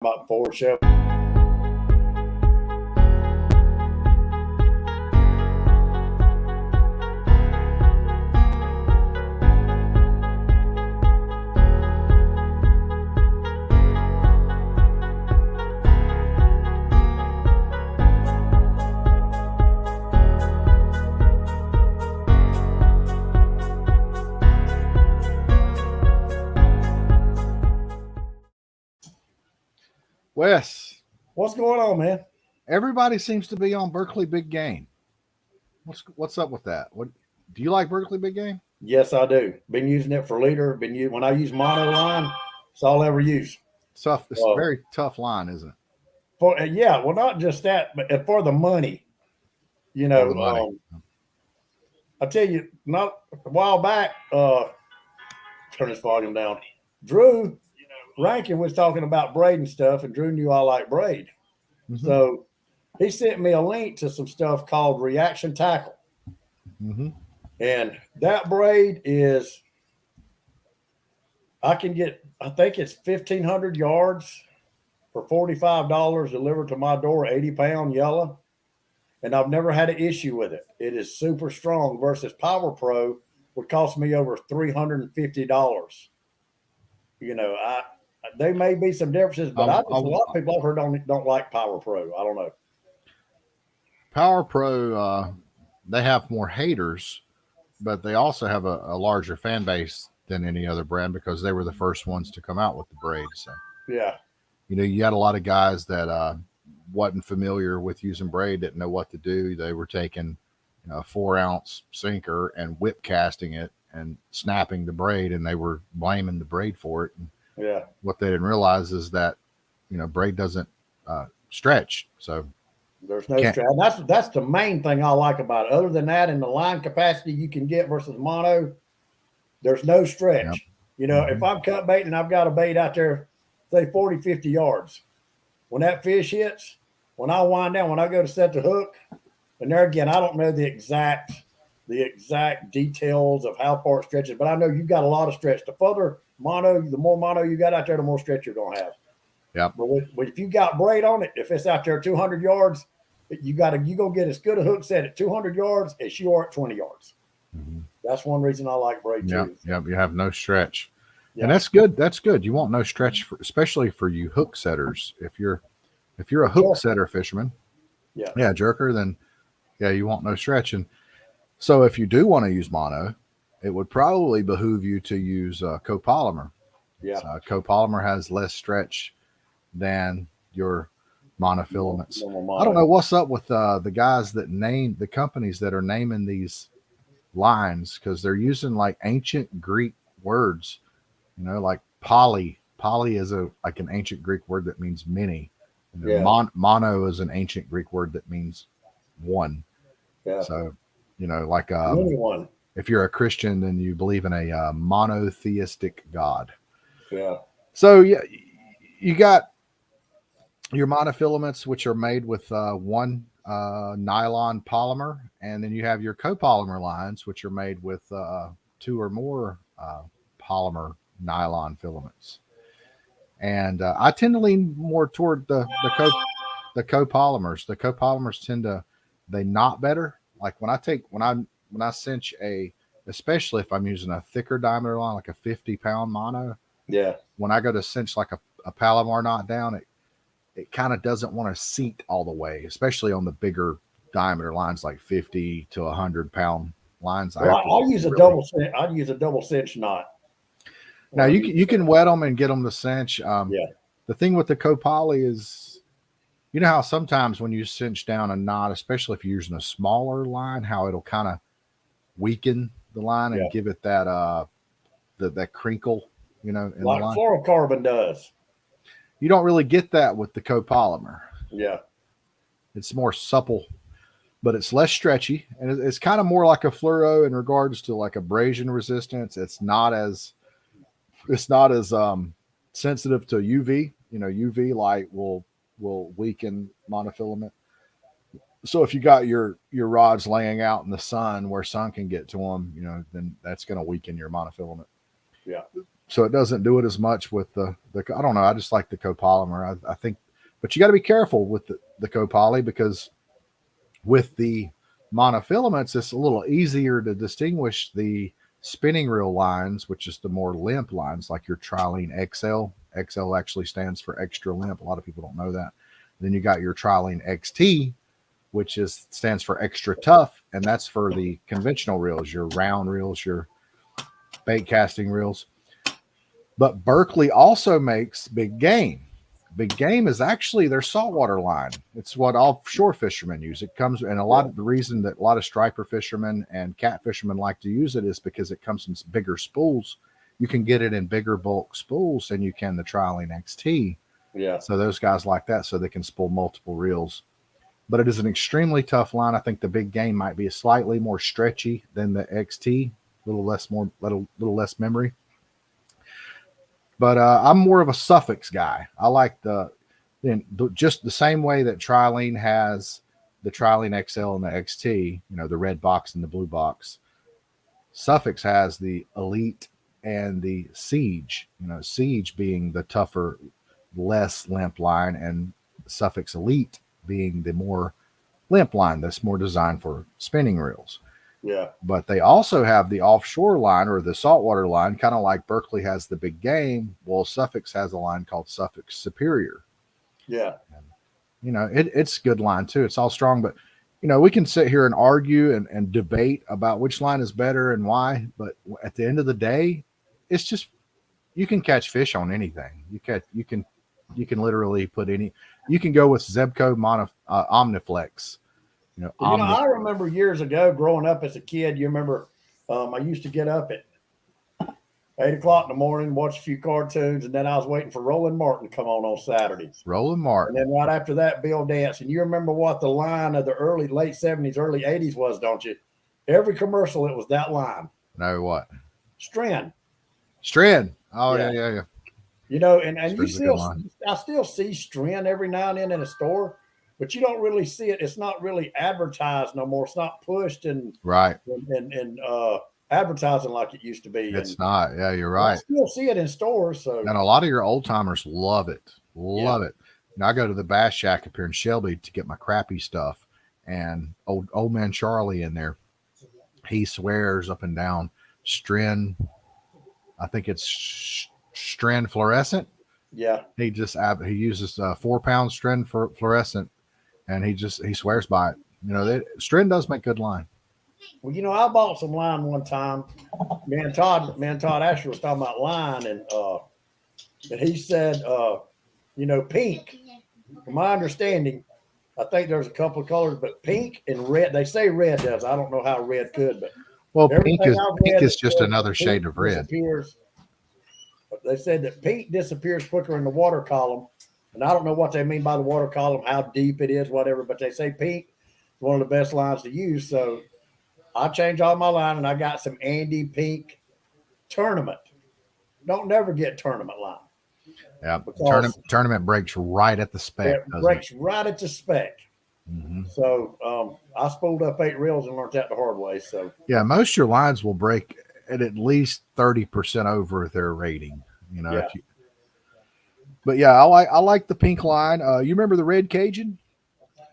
about before show. Wes, What's going on, man? everybody seems to be on Berkeley Big Game. What's up with that? What do you like Berkeley Big Game? Yes, I do. Been using it for leader. When I use mono line, it's all I ever use. Tough. It's a very tough line, isn't it? Yeah, well, not just that, but for the money. You know, For the money. I tell you, not a while back. Turn this volume down. Drew Rankin was talking about braid and stuff, and Drew knew I like braid, so he sent me a link to some stuff called Reaction Tackle. And that braid is, I think it's 1,500 yards for $45 delivered to my door, 80-pound yellow. And I've never had an issue with it. It is super strong versus Power Pro would cost me over $350. You know, there may be some differences, but a lot of people I've heard don't like Power Pro. I don't know. Power Pro, they have more haters, but they also have a larger fan base than any other brand because they were the first ones to come out with the braid. So yeah, you had a lot of guys that wasn't familiar with using braid, didn't know what to do. They were taking a 4-ounce sinker and whip casting it and snapping the braid, and they were blaming the braid for it. And yeah, what they didn't realize is that braid doesn't stretch. So there's no stretch. That's the main thing I like about it. Other than that, in the line capacity you can get versus mono, there's no stretch. Yep. If I'm cut baiting and I've got a bait out there, say 40, 50 yards, when that fish hits, when I wind down, when I go to set the hook, and there again, I don't know the exact details of how far it stretches, but I know you've got a lot of stretch. The more mono you got out there, the more stretch you're going to have. Yeah. But if you got braid on it, if it's out there 200 yards, you go get as good a hook set at 200 yards as you are at 20 yards. That's one reason I like braid too. Yeah, you have no stretch. Yeah. And that's good. That's good. You want no stretch, especially for you hook setters. If you're a hook setter fisherman, jerker, then you want no stretch. And so if you do want to use mono, it would probably behoove you to use copolymer. Yeah, copolymer has less stretch than your monofilaments. I don't know what's up with the guys that name the companies that are naming these lines, because they're using like ancient Greek words, like poly. Poly is like an ancient Greek word that means many. Mono is an ancient Greek word that means one. Yeah. So, like one. If you're a Christian, then you believe in a monotheistic God. Yeah. So you got your monofilaments, which are made with one nylon polymer, and then you have your copolymer lines, which are made with 2 or more polymer nylon filaments. And I tend to lean more toward the copolymers. The copolymers they knot better. Like when I cinch especially if I'm using a thicker diameter line, like a 50-pound mono. Yeah. When I go to cinch like a Palomar knot down, it kind of doesn't want to seat all the way, especially on the bigger diameter lines, like 50 to 100-pound lines. I'll use a double cinch knot. Now you can wet them and get them to cinch. The thing with the copoly is, how sometimes when you cinch down a knot, especially if you're using a smaller line, how it'll kind of weaken the line and give it that that crinkle, in like the line. Fluorocarbon does. You don't really get that with the copolymer. Yeah. It's more supple, but it's less stretchy, and it's kind of more like a fluoro in regards to like abrasion resistance. It's not as sensitive to UV. UV light will weaken monofilament. So if you got your rods laying out in the sun where sun can get to them, then that's going to weaken your monofilament. Yeah. so it doesn't do it as much with the I don't know. I just like the copolymer. I think, but you got to be careful with the copoly, because with the monofilaments, it's a little easier to distinguish the spinning reel lines, which is the more limp lines, like your Trilene XL. XL actually stands for extra limp. A lot of people don't know that. Then you got your Trilene XT, which stands for extra tough, and that's for the conventional reels, your round reels, your bait casting reels. But Berkley also makes Big Game. Big Game is actually their saltwater line. It's what offshore fishermen use. It comes, and a lot of the reason that a lot of striper fishermen and cat fishermen like to use it is because it comes in bigger spools. You can get it in bigger bulk spools than you can the Trilene XT. Yeah. So those guys like that, so they can spool multiple reels. But it is an extremely tough line. I think the Big Game might be slightly more stretchy than the XT, a little less memory. But I'm more of a Suffix guy. I like just the same way that Trilene has the Trilene XL and the XT, the red box and the blue box. Suffix has the Elite and the Siege, Siege being the tougher, less limp line, and Suffix Elite being the more limp line that's more designed for spinning reels. Yeah. But they also have the offshore line, or the saltwater line, kind of like Berkley has the Big Game. Well, Suffix has a line called Suffix Superior. Yeah. And, it's a good line too. It's all strong, but we can sit here and argue and debate about which line is better and why. But at the end of the day, it's just, you can catch fish on anything. You can literally you can go with Zebco Omniflex. I remember years ago growing up as a kid, you remember I used to get up at 8 o'clock in the morning, watch a few cartoons, and then I was waiting for Roland Martin to come on Saturdays. Roland Martin. And then right after that, Bill Dance. And you remember what the line of the late 70s, early 80s was, don't you? Every commercial, it was that line. No, what? Strand. Oh, yeah. And I still see Strand every now and then in a store, but you don't really see it. It's not really advertised no more. It's not pushed and advertising like it used to be. It's not. Yeah, you're right. I still see it in stores. So, and a lot of your old timers love it. Love it. I go to the Bass Shack up here in Shelby to get my crappie stuff, and old man Charlie in there, he swears up and down Strand. I think it's Strand Fluorescent. Yeah. He uses 4-pound Strand Fluorescent, and he swears by it. Strand does make good line. Well, I bought some line one time. Man, Todd Asher was talking about line, and he said, pink. From my understanding, I think there's a couple of colors, but pink and red. They say red does. I don't know how red could, but pink is just another shade of red. They said that pink disappears quicker in the water column, and I don't know what they mean by the water column, how deep it is, whatever. But they say pink is one of the best lines to use. So I changed all my line, and I got some Andy Pink Tournament. Don't never get tournament line. Yeah, tournament breaks right at the spec. It breaks right at the spec. Mm-hmm. So I spooled up 8 reels and learned that the hard way. So yeah, most of your lines will break at least 30% over their rating. But yeah, I like the pink line. You remember the Red Cajun?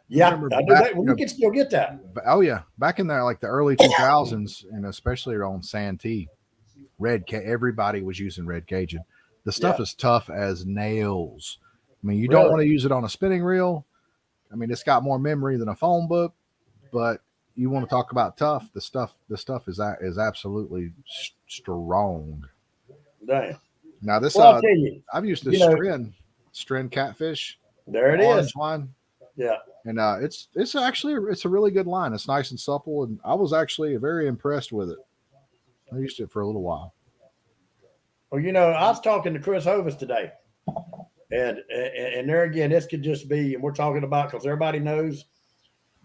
Yeah, I do that. You can still get that. Oh yeah, back in there, like the early 2000s, and especially on Santee, everybody was using Red Cajun. The stuff is tough as nails. I mean, you don't want to use it on a spinning reel. I mean, it's got more memory than a phone book, but you want to talk about tough. The stuff is absolutely strong. Damn. Now this, I'll tell you, I've used this Strand catfish. There it is. Line. Yeah. And it's a really good line. It's nice and supple, and I was actually very impressed with it. I used it for a little while. Well, I was talking to Chris Hovis today, and there again, this could just be, and we're talking about, because everybody knows,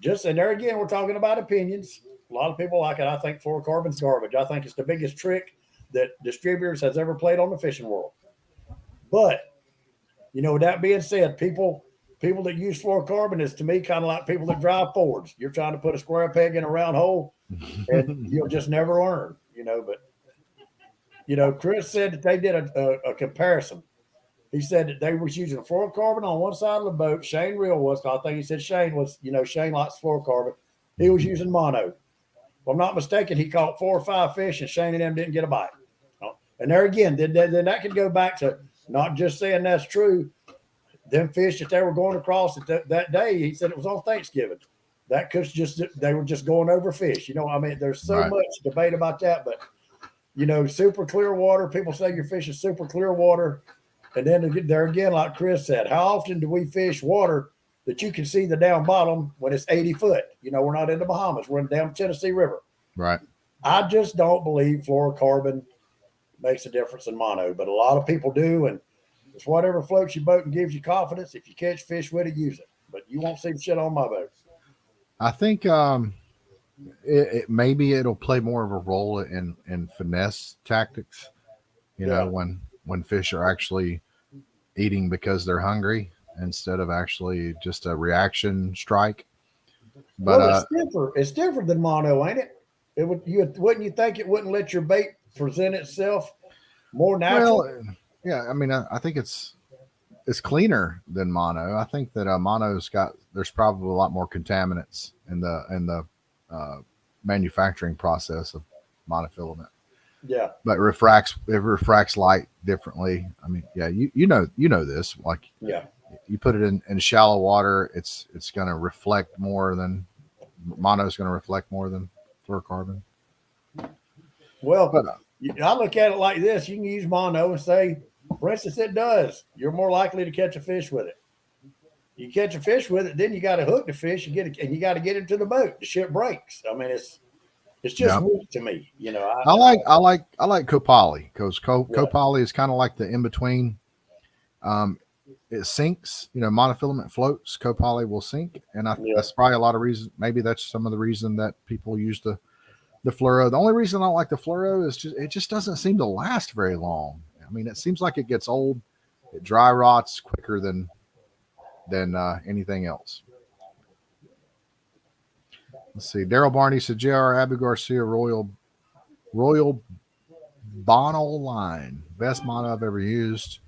and there again, we're talking about opinions. A lot of people like it. I think fluorocarbon's garbage. I think it's the biggest trick that distributors has ever played on the fishing world. But, with that being said, people that use fluorocarbon is, to me, kind of like people that drive Fords. You're trying to put a square peg in a round hole, and you'll just never learn, but Chris said that they did a comparison. He said that they was using fluorocarbon on one side of the boat. Shane Real was. I think he said Shane was. Shane likes fluorocarbon. He was using mono. If I'm not mistaken, he caught 4 or 5 fish, and Shane and them didn't get a bite. And there again, then that could go back to not just saying that's true. Them fish that they were going across that day, he said it was on Thanksgiving. That could just they were just going over fish. There's so much debate about that, but super clear water. People say you're fishing super clear water, and then there again, like Chris said, how often do we fish water that you can see the down bottom when it's 80 foot? We're not in the Bahamas. We're in the damn Tennessee River. Right. I just don't believe fluorocarbon makes a difference in mono, but a lot of people do, and it's whatever floats your boat and gives you confidence. If you catch fish with it, use it. But you won't see shit on my boat. I think maybe it'll play more of a role in finesse tactics. When fish are actually eating because they're hungry instead of actually just a reaction strike. But it's different than mono, ain't it? Wouldn't you think it wouldn't let your bait present itself more natural? Well, yeah, I think it's cleaner than mono. I think that there's probably a lot more contaminants in the manufacturing process of monofilament. Yeah, but it refracts light differently. You know this. Like, yeah, you put it in shallow water, it's going to reflect more than mono is going to reflect more than fluorocarbon. Well, I look at it like this: you can use mono and say, for instance, it does. You're more likely to catch a fish with it. You catch a fish with it, then you got to hook the fish and you got to get it to the boat. The ship breaks. It's just weak to me. I like Copoly because Copoly is kind of like the in between. It sinks. Monofilament floats. Copoly will sink, and that's probably a lot of reasons. Maybe that's some of the reason that people use the fluoro. The only reason I don't like the fluoro is it just doesn't seem to last very long. It seems like it gets old. It dry rots quicker than anything else. Let's see. Daryl Barney said J.R. Abu Garcia Royal Bono line. Best mono I've ever used.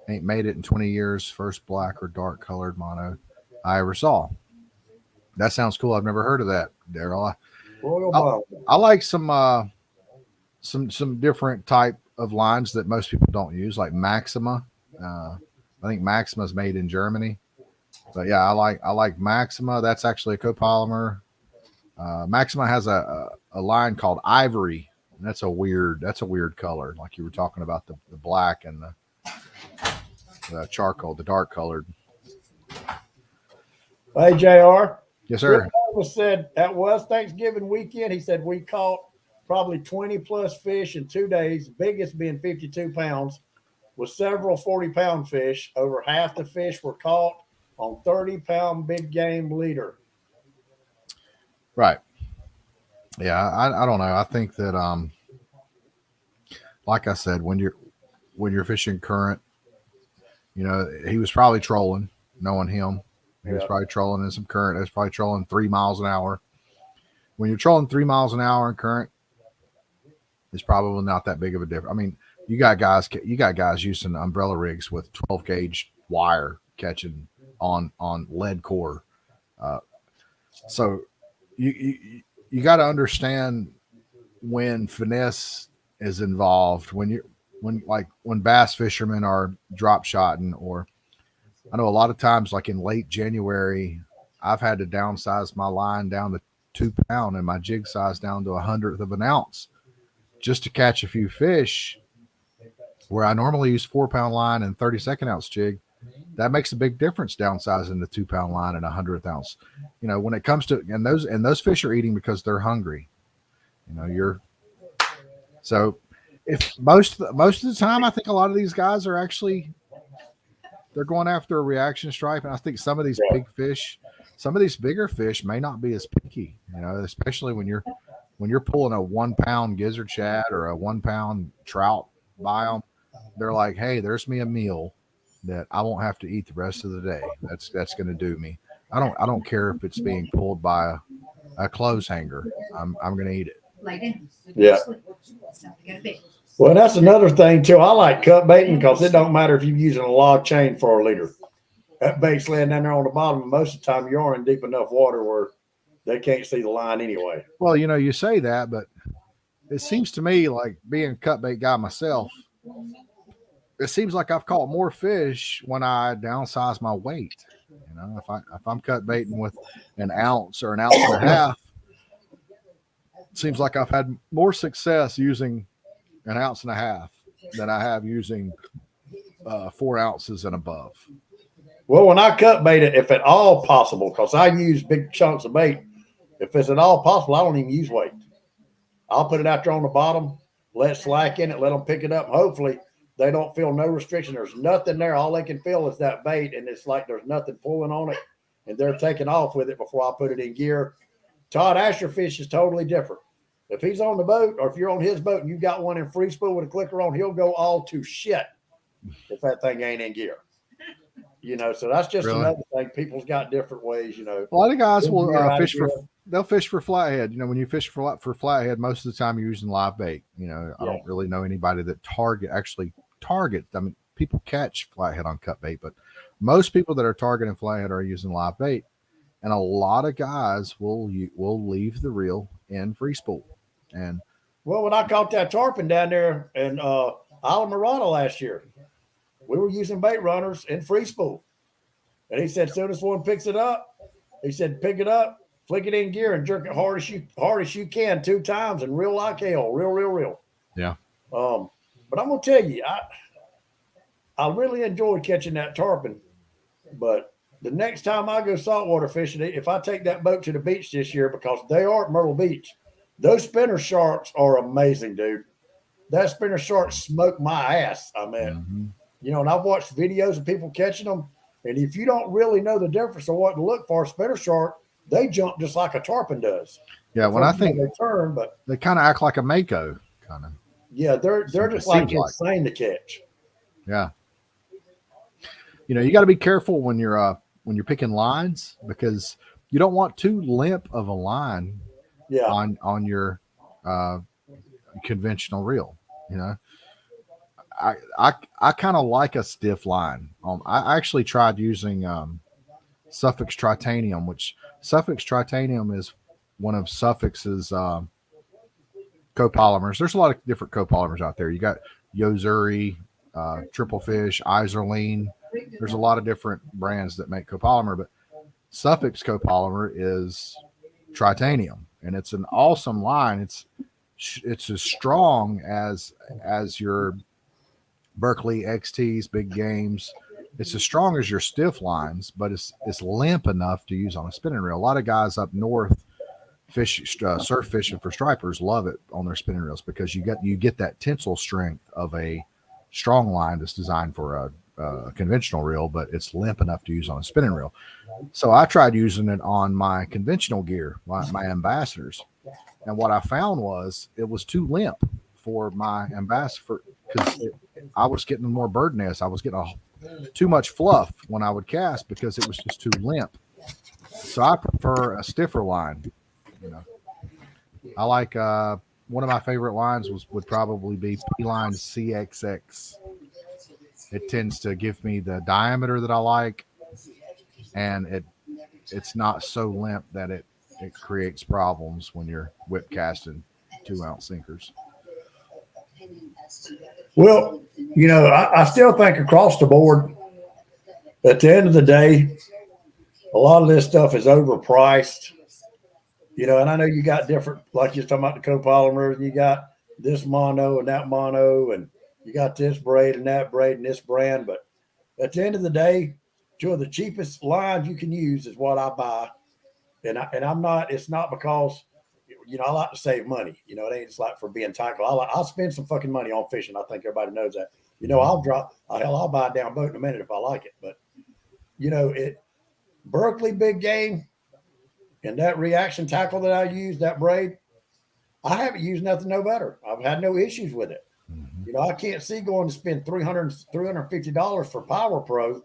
Ain't made it in 20 years. First black or dark colored mono I ever saw. That sounds cool. I've never heard of that, Daryl. I like some different type of lines that most people don't use, like Maxima. I think Maxima is made in Germany. But yeah, I like Maxima. That's actually a copolymer. Maxima has a line called Ivory. And that's a weird color. Like you were talking about the black and the charcoal, the dark colored. Hey, JR. Yes, sir. Chris said that was Thanksgiving weekend. He said we caught probably 20 plus fish in 2 days, biggest being 52 pounds, with several 40-pound fish. Over half the fish were caught on 30-pound big game leader. Right. Yeah, I don't know. I think that like I said, when you're fishing current, he was probably trolling, knowing him. He was probably trolling in some current. He was probably trolling 3 miles an hour. When you're trolling 3 miles an hour in current, it's probably not that big of a difference. You got guys using umbrella rigs with 12 gauge wire catching on lead core. So you got to understand when finesse is involved, when bass fishermen are drop shotting, or I know a lot of times, like in late January, I've had to downsize my line down to 2 pound and my jig size down to 1/100 of an ounce just to catch a few fish, where I normally use 4 pound line and 32nd ounce jig. That makes a big difference, downsizing the 2 pound line and 100th ounce. When it comes to, and those fish are eating because they're hungry. So if most of the time, I think a lot of these guys are actually, they're going after a reaction stripe. And I think some of these big fish, some of these bigger fish may not be as picky, especially when you're pulling a 1 pound gizzard shad or a 1 pound trout by them. They're like, hey, there's me a meal that I won't have to eat the rest of the day. That's going to do me. I don't care if it's being pulled by a clothes hanger. I'm going to eat it. Yeah. Well, that's another thing too. I like cut baiting because it don't matter if you're using a log chain for a leader. That bait's laying down there on the bottom, and most of the time you are in deep enough water where they can't see the line anyway. Well, you say that, but it seems to me like being a cut bait guy myself, it seems like I've caught more fish when I downsize my weight. If I'm cut baiting with an ounce or an ounce and a half, it seems like I've had more success using an ounce and a half than I have using 4 ounces and above. Well, when I cut bait it, if at all possible, because I use big chunks of bait, if it's at all possible, I don't even use weight. I'll put it out there on the bottom, let slack in it, let them pick it up. Hopefully, they don't feel no restriction. There's nothing there. All they can feel is that bait, and it's like there's nothing pulling on it, and they're taking off with it before I put it in gear. Todd Asher fish is totally different. If he's on the boat or if you're on his boat and you got one in free spool with a clicker on, he'll go all to shit if that thing ain't in gear. So that's just Really? another thing. People's got different ways, A lot of guys will fish gear. they'll fish for flathead. When you fish for flathead, most of the time you're using live bait. I don't really know anybody that actually target. I mean, people catch flathead on cut bait, but most people that are targeting flathead are using live bait. And a lot of guys will leave the reel in free spool. And well, when I caught that tarpon down there in Islamorada last year, we were using bait runners in free spool. And he said, soon as one picks it up, he said, pick it up, flick it in gear and jerk it hard as you can 2 times and reel like hell. Real. Yeah. But I'm going to tell you, I really enjoyed catching that tarpon. But the next time I go saltwater fishing, if I take that boat to the beach this year, because they are at Myrtle Beach, those spinner sharks are amazing, dude. That spinner shark smoked my ass. I mean, and I've watched videos of people catching them. And if you don't really know the difference of what to look for, spinner shark, they jump just like a tarpon does. Yeah, when I think they turn, but they kind of act like a mako, kind of. Yeah, they're just like insane to catch. Yeah. You got to be careful when you're picking lines, because you don't want too limp of a line on your conventional reel. I kind of like a stiff line. I actually tried using Suffix Tritanium, which Suffix Tritanium is one of Suffix's copolymers. There's a lot of different copolymers out there. You got Yozuri, Triple Fish, Iserline. There's a lot of different brands that make copolymer, but Suffix copolymer is Tritanium, and it's an awesome line. It's as strong as your Berkeley XTs, big games. It's as strong as your stiff lines, but it's limp enough to use on a spinning reel. A lot of guys up north surf fishing for stripers love it on their spinning reels, because you get that tensile strength of a strong line that's designed for a conventional reel, but it's limp enough to use on a spinning reel. So I tried using it on my conventional gear, my Ambassadors, and what I found was it was too limp for my Ambassador, because I was getting more bird nest. I was getting too much fluff when I would cast because it was just too limp. So I prefer a stiffer line. I like one of my favorite lines would probably be P-Line CXX. It tends to give me the diameter that I like, and it's not so limp that it creates problems when you're whip casting 2-ounce sinkers. Well, I still think across the board, at the end of the day, a lot of this stuff is overpriced. And I know you got different, like you're talking about the copolymers, and you got this mono and that mono, and you got this braid and that braid and this brand. But at the end of the day, Joe, the cheapest lines you can use is what I buy. And I'm not, it's not because, I like to save money. It ain't just like for being tactical. I'll spend some fucking money on fishing. I think everybody knows that. I'll buy a down boat in a minute if I like it. But, Berkeley big game and that reaction tackle that I use, that braid, I haven't used nothing no better. I've had no issues with it. I can't see going to spend $350 for Power Pro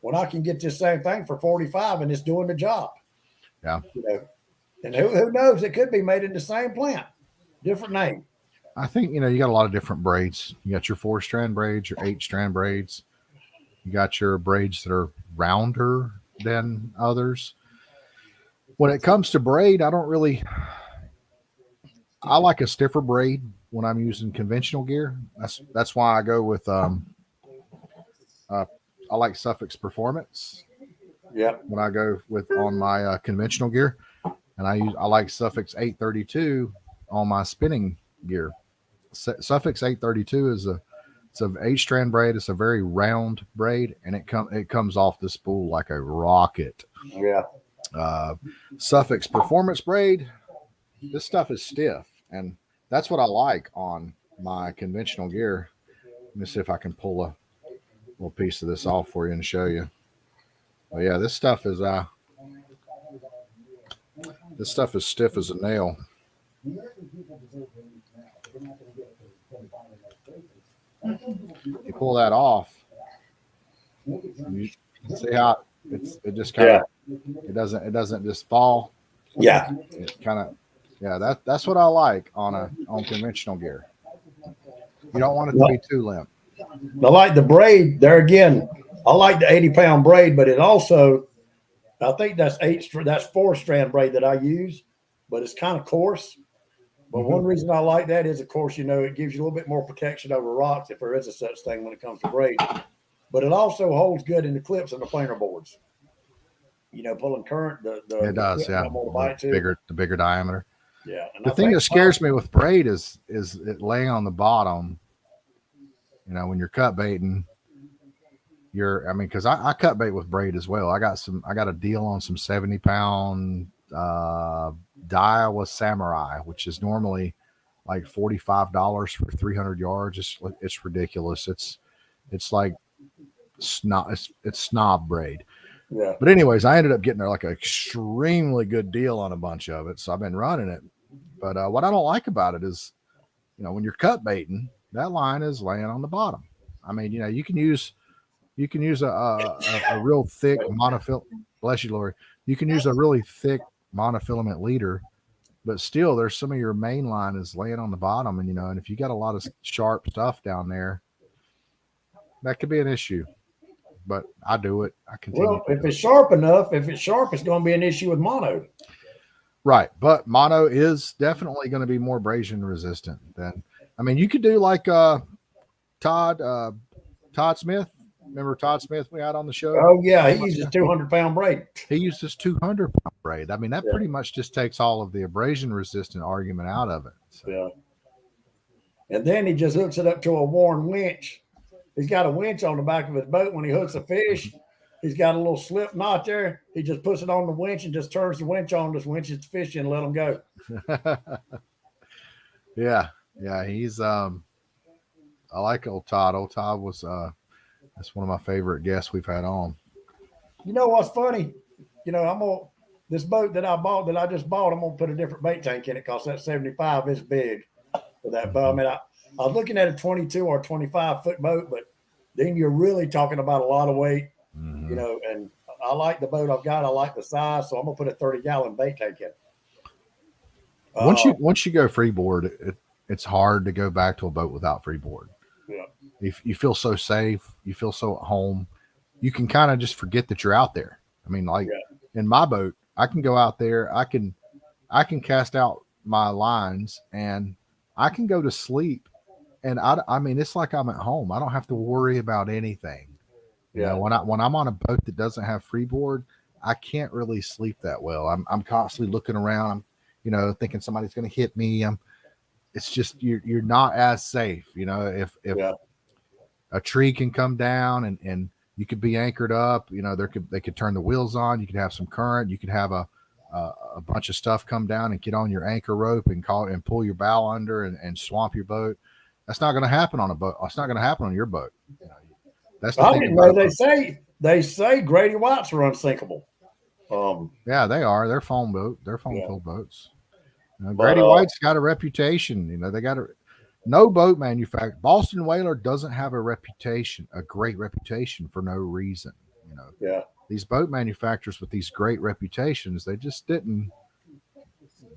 when I can get this same thing for $45 and it's doing the job. Yeah. And who knows? It could be made in the same plant, different name. I think, you got a lot of different braids. You got your 4-strand braids, your 8-strand braids. You got your braids that are rounder than others. When it comes to braid, I like a stiffer braid when I'm using conventional gear. That's why I go with uh, I like Suffix Performance Yeah. when I go with on my conventional gear, and I like Suffix 832 on my spinning gear. Suffix 832 it's an 8-strand braid. It's a very round braid, and it comes off the spool like a rocket. Yeah. Uh, Suffix Performance braid. This stuff is stiff, and that's what I like on my conventional gear. Let me see if I can pull a little piece of this off for you and show you. Oh yeah, this stuff is stiff as a nail. You pull that off, you see how it just kind of it doesn't just fall. Yeah. It kind of that's what I like on conventional gear. You don't want it to be too limp. I like the braid there again. I like the 80-pound braid, but it also, I think that's 4-strand braid that I use, but it's kind of coarse. But one reason I like that is, of course, it gives you a little bit more protection over rocks if there is a such thing when it comes to braid. But it also holds good in the clips and the planer boards. Pulling current, It does, yeah. The bigger diameter. Yeah. And the thing that scares me with braid is it laying on the bottom. When you're cut baiting, because I cut bait with braid as well. I got a deal on some 70-pound Daiwa Samurai, which is normally like $45 for 300 yards. It's ridiculous. It's like it's snob braid. Yeah. But anyways, I ended up getting like an extremely good deal on a bunch of it, so I've been running it. But what I don't like about it is, when you're cut baiting, that line is laying on the bottom. I mean, you can use a real thick monofilament. Bless you, Lori. You can use a really thick monofilament leader, but still, there's some of your main line is laying on the bottom, and if you got a lot of sharp stuff down there, that could be an issue. But I do it. I continue. Well, if it's sharp enough, it's going to be an issue with mono. Right, but mono is definitely going to be more abrasion resistant than. I mean, you could do like Todd Smith. Remember Todd Smith we had on the show? Oh yeah, he uses 200-pound braid. He uses 200-pound braid. I mean, that pretty much just takes all of the abrasion resistant argument out of it. So. Yeah. And then he just hooks it up to a worn winch. He's got a winch on the back of his boat. When he hooks a fish, he's got a little slip knot there. He just puts it on the winch and just turns the winch on, just winches the fish in and let him go. Yeah. He's I like old Todd. Old Todd was that's one of my favorite guests we've had on. You know what's funny? This boat that I just bought, I'm gonna put a different bait tank in it because that 75 is big for that boat. I mean, I was looking at a 22 or 25-foot boat, but then you're really talking about a lot of weight, and I like the boat I've got. I like the size, so I'm going to put a 30-gallon bait tank in. Once you go freeboard, it's hard to go back to a boat without freeboard. Yeah. If you feel so safe, you feel so at home, you can kind of just forget that you're out there. I mean, in my boat, I can go out there, I can cast out my lines and I can go to sleep. And I mean, it's like I'm at home. I don't have to worry about anything. When I'm on a boat that doesn't have freeboard, I can't really sleep that well. I'm constantly looking around. I'm, thinking somebody's going to hit me. It's just you're not as safe. If a tree can come down and you could be anchored up. They could turn the wheels on. You could have some current. You could have a bunch of stuff come down and get on your anchor rope and pull your bow under and swamp your boat. That's not going to happen on a boat. It's not going to happen on your boat. That's the thing. They say Grady Whites are unsinkable. Yeah, they are. They're foam boat. They're foam filled boats. Grady White's got a reputation. They got no boat manufacturer. Boston Whaler doesn't have a great reputation for no reason. These boat manufacturers with these great reputations, they just didn't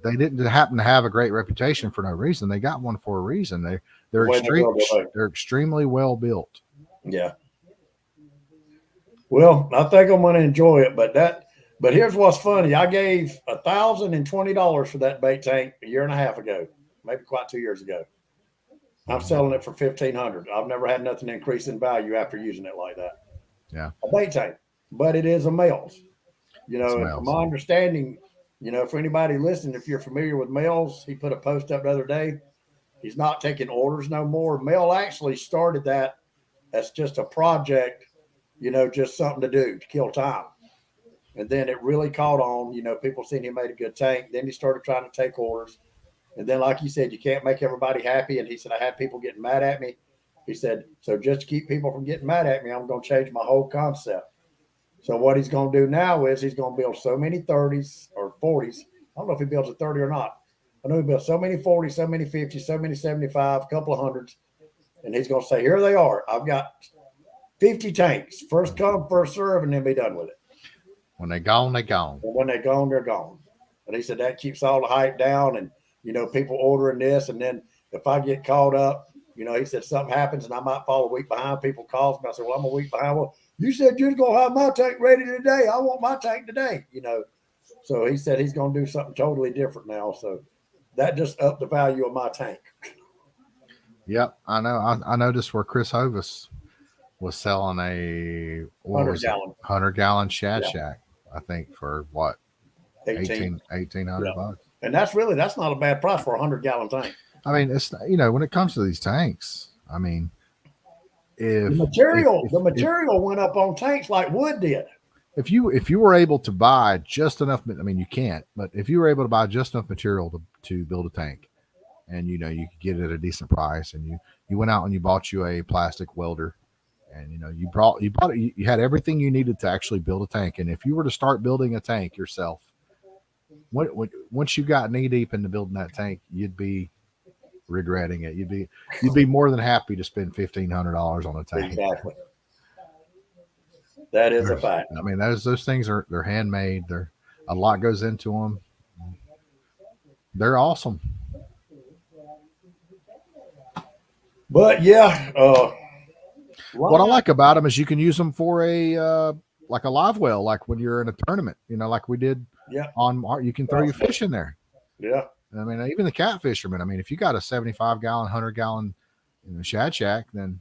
they didn't happen to have a great reputation for no reason. They got one for a reason. They're Way they build their boat. they're extremely well built. Yeah. Well, I think I'm going to enjoy it, but here's what's funny. I gave $1,020 for that bait tank a year and a half ago, maybe quite 2 years ago. I'm selling it for $1,500. I've never had nothing increase in value after using it like that. Yeah. A bait tank, but it is a Mel's. You know, and from Mel's. my understanding, you know, for anybody listening, if you're familiar with Mel's, he put a post up the other day. He's not taking orders no more. Mel actually started that as just a project, you know, just something to do to kill time. And then it really caught on, you know, people seen he made a good tank. Then he started trying to take orders. And then, like you said, you can't make everybody happy. And he said, I had people getting mad at me. He said, so just to keep people from getting mad at me, I'm going to change my whole concept. So what he's going to do now is he's going to build so many 30s or 40s. I don't know if he builds a 30 or not. I know he built so many 40s, so many 50s, so many 75, a couple of hundreds. And he's going to say, here they are. I've got 50 tanks. First come, first serve, and then be done with it. When they're gone, they're gone. And when they're gone, they're gone. And he said that keeps all the hype down and, you know, people ordering this. And then if I get caught up, you know, he said something happens and I might fall a week behind. People calls me. I said, well, I'm a week behind. Well, you said you're going to have my tank ready today. I want my tank today, you know. So he said he's going to do something totally different now. So that just upped the value of my tank. Yep, I know. I noticed where Chris Hovis was selling a 100-gallon Shad Shack, I think, for what? $1,800 bucks. And that's not a bad price for a 100-gallon tank. I mean, it's, you know, when it comes to these tanks, I mean, if the material went up on tanks like wood did. If you were able to buy just enough, I mean, you can't, but if you were able to buy just enough material to build a tank, and you know you could get it at a decent price, and you went out and you bought you a plastic welder, and you know you had everything you needed to actually build a tank. And if you were to start building a tank yourself, once you got knee deep into building that tank, you'd be regretting it. You'd be more than happy to spend $1,500 on a tank. Exactly. That is a fact. I mean, those things they're handmade. A lot goes into them. They're awesome. But yeah, what I like about them is you can use them for like a live well, like when you're in a tournament, you know, like we did. Yeah. You can throw your fish in there. Yeah. I mean, even the cat fishermen. I mean, if you got a 75-gallon, 100-gallon Shad Shack, then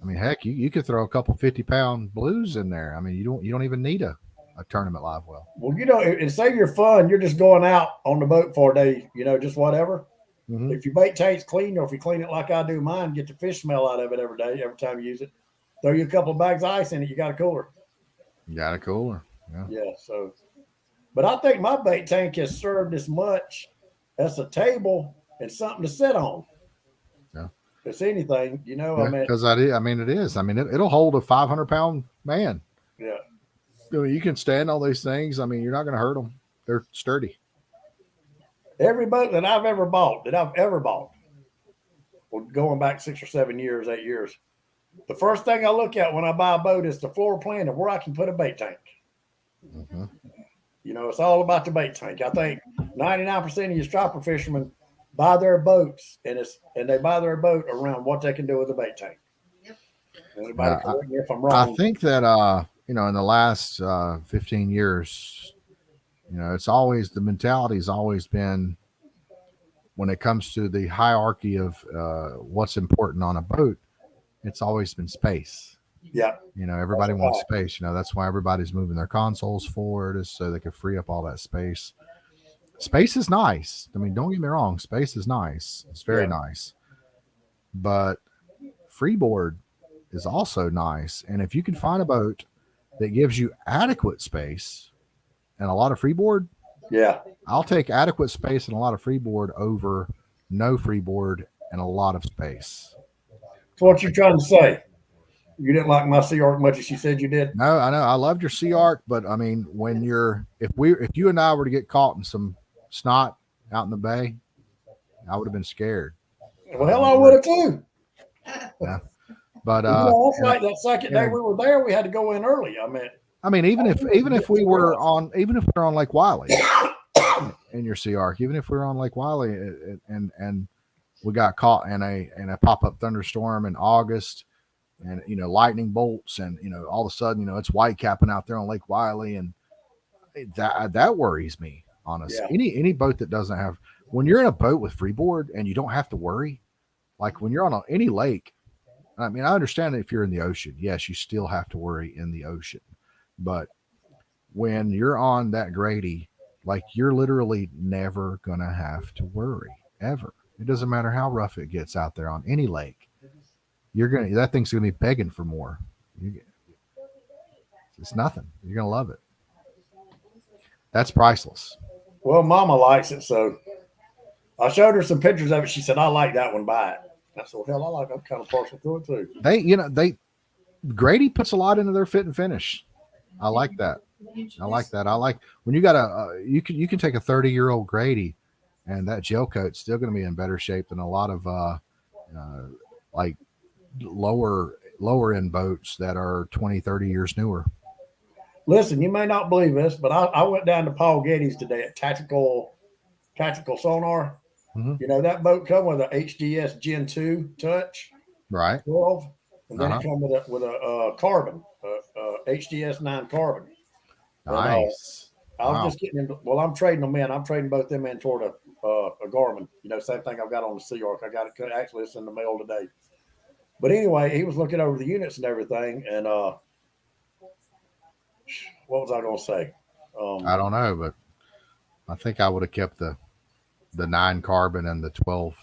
I mean, heck, you could throw a couple 50-pound blues in there. I mean, you don't even need a tournament live well. Well, you know, and say you're fun, you're just going out on the boat for a day, you know, just whatever. Mm-hmm. If your bait tank's clean, or if you clean it like I do mine, get the fish smell out of it every day, every time you use it. Throw you a couple of bags of ice in it, you got a cooler. You got a cooler. Yeah. Yeah. So, but I think my bait tank has served as much as a table and something to sit on. Yeah. If it's anything, you know, yeah, because it is. I mean, it'll hold a 500-pound man. Yeah. I mean, you can stand on these things. I mean, you're not going to hurt them. They're sturdy. Every boat that I've ever bought, well, going back 6 or 7 years, 8 years, the first thing I look at when I buy a boat is the floor plan of where I can put a bait tank. Mm-hmm. You know, it's all about the bait tank. I think 99% of your striper fishermen buy their boats, and they buy their boat around what they can do with a bait tank. Anybody correct me if I'm wrong? I think that you know, in the last 15 years, you know, the mentality's always been, when it comes to the hierarchy of what's important on a boat, it's always been space. Yeah. You know, everybody wants space. You know, that's why everybody's moving their consoles forward, is so they can free up all that space. Space is nice. I mean, don't get me wrong. Space is nice. It's very nice. But freeboard is also nice. And if you can find a boat that gives you adequate space and a lot of freeboard, I'll take adequate space and a lot of freeboard over no freeboard and a lot of space. So what you're trying to say? You didn't like my Sea Ark much as you said you did? No, I know. I loved your Sea Ark, but I mean, if you and I were to get caught in some snot out in the bay, I would have been scared. Well, hell, I would have too. Yeah. But that's like that second day we were there, we had to go in early. I mean, even if we were on Lake Wiley, in your Sea Ark, even if we were on Lake Wiley and we got caught in a pop up thunderstorm in August, and lightning bolts, and all of a sudden it's white capping out there on Lake Wiley, and that worries me, honestly. Yeah. Any boat that doesn't have, when you're in a boat with freeboard and you don't have to worry, like when you're on any lake. I mean, I understand that if you're in the ocean, yes, you still have to worry in the ocean, but when you're on that Grady, like you're literally never gonna have to worry ever. It doesn't matter how rough it gets out there on any lake. That thing's gonna be begging for more. It's nothing. You're gonna love it. That's priceless. Well, Mama likes it, so I showed her some pictures of it. She said, "I like that one. Buy it." I said, "Hell, I'm kind of partial to it too." Grady puts a lot into their fit and finish. I like that. I like when you got you can take a 30-year-old Grady, and that gel coat's still going to be in better shape than a lot of like lower end boats that are 20, 30 years newer. Listen, you may not believe this, but I went down to Paul Getty's today at Tactical Sonar. Mm-hmm. That boat come with a HDS Gen 2 touch, right? 12, and then it come with a carbon, HDS 9 carbon. Nice. And, I was just getting into. Well, I'm trading them in. I'm trading both them in toward a Garmin. Same thing I've got on the Sea Ark. I got it. Actually, it's in the mail today. But anyway, he was looking over the units and everything, and what was I going to say? I don't know, but I think I would have kept the 9 carbon and the 12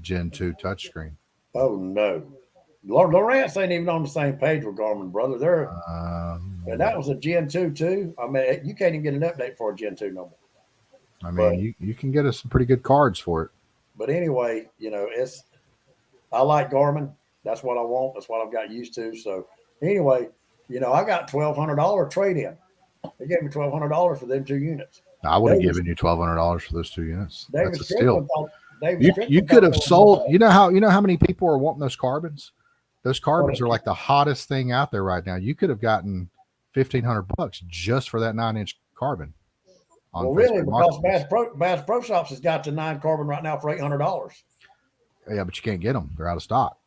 Gen 2 touchscreen. Oh no, Lowrance ain't even on the same page with Garmin, brother. And that was a Gen 2 too. I mean, you can't even get an update for a Gen 2 no more. I mean, you can get us some pretty good cards for it. But anyway, I like Garmin. That's what I want. That's what I've got used to. So anyway, I got $1,200 trade in. They gave me $1,200 for them 2 units. I would have given you $1,200 for those 2 units. That's a steal. You could have sold. You know how many people are wanting those carbons? Those carbons are like the hottest thing out there right now. You could have gotten $1,500 just for that 9-inch carbon. Well, really, because Bass Pro Shops has got the 9 carbon right now for $800. Yeah, but you can't get them; they're out of stock.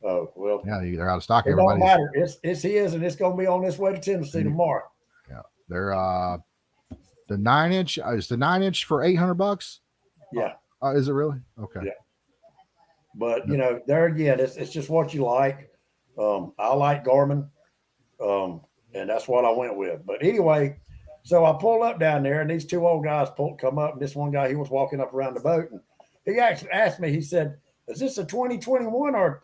Oh well, yeah, they're out of stock. It don't matter. It's his, and it's going to be on its way to Tennessee tomorrow. Yeah, they're the 9-inch is the 9-inch for $800. Yeah, is it really? Okay. Yeah, but there again, it's just what you like. I like Garmin, and that's what I went with. But anyway, so I pulled up down there, and these 2 old guys come up, and this one guy, he was walking up around the boat, and he actually asked me. He said, "Is this a 2021 or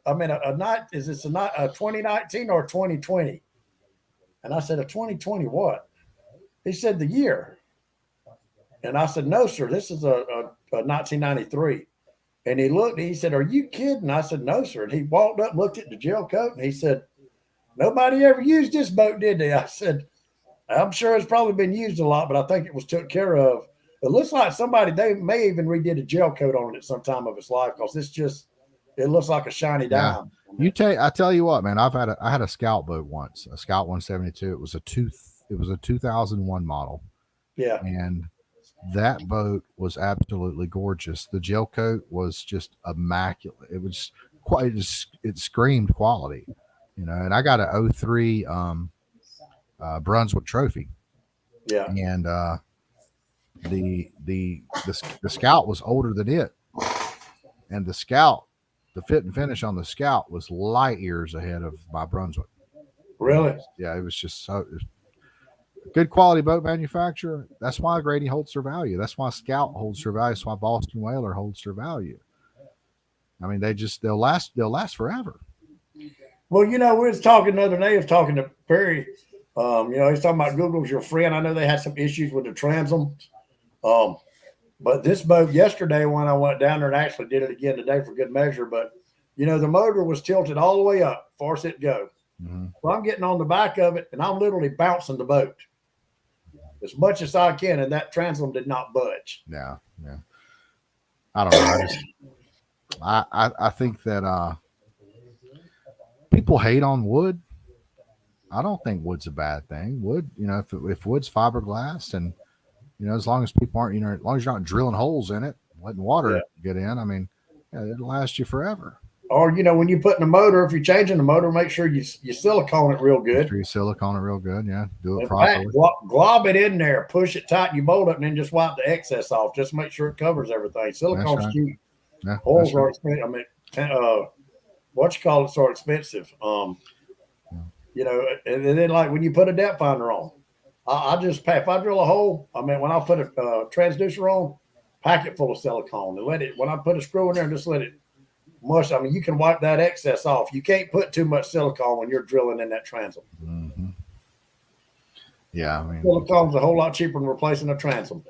is this a 2019 or 2020?" And I said, "A 2020 what?" He said, "The year." And I said, "No, sir. This is a 1993." And he looked, and he said, "Are you kidding?" I said, "No, sir." And he walked up, looked at the gel coat, and he said, "Nobody ever used this boat, did they?" I said, "I'm sure it's probably been used a lot, but I think it was took care of." It looks like they may even redid a gel coat on it at some time of its life, because it looks like a shiny dime. I tell you what, man, I had a Scout boat once, a Scout 172. It was a 2001 model. Yeah. And that boat was absolutely gorgeous. The gel coat was just immaculate. It was it screamed quality, and I got a 03 Brunswick Trophy. Yeah. And the Scout was older than it, and the fit and finish on the Scout was light years ahead of my Brunswick. Really? Yeah, it was just so good quality boat manufacturer. That's why Grady holds their value. That's why Scout holds their value. That's why Boston Whaler holds their value. I mean, they'll last forever. Well, we was talking the other day. I was talking to Perry. He's talking about Google's your friend. I know they had some issues with the transoms. But this boat yesterday, when I went down there and actually did it again today for good measure, but the motor was tilted all the way up, far as it go. Mm-hmm. So I'm getting on the back of it, and I'm literally bouncing the boat as much as I can, and that transom did not budge. Yeah. I don't know. I think that people hate on wood. I don't think wood's a bad thing. Wood, if wood's fiberglass and as long as people aren't, as long as you're not drilling holes in it, letting water get in, I mean, it'll last you forever. Or, when you put in the motor, if you're changing the motor, make sure you silicone it real good. Make sure you silicone it real good. Yeah. Do it In properly. fact, glob it in there, push it tight, you bolt it, and then just wipe the excess off. Just make sure it covers everything. Silicone's right. cheap. Yeah, Holes are expensive. I mean, so expensive. And then like when you put a depth finder on, I just pack. If I drill a hole, I mean, when I put a transducer on, pack it full of silicone and let it. When I put a screw in there, and just let it mush. I mean, you can wipe that excess off. You can't put too much silicone when you're drilling in that transom. Mm-hmm. Yeah, I mean, silicone's a whole lot cheaper than replacing a transom.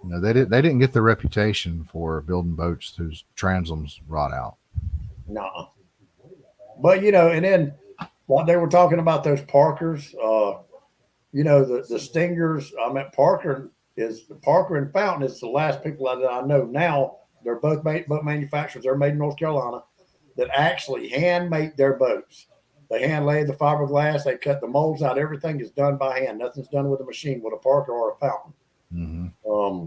They didn't get the reputation for building boats whose transoms rot out. No, but and then what they were talking about, those Parkers, the Stingers. I mean, Parker and Fountain is the last people that I know now. They're both boat manufacturers. They're made in North Carolina that actually hand make their boats. They hand lay the fiberglass. They cut the molds out. Everything is done by hand. Nothing's done with a machine, with a Parker or a Fountain. Mm-hmm.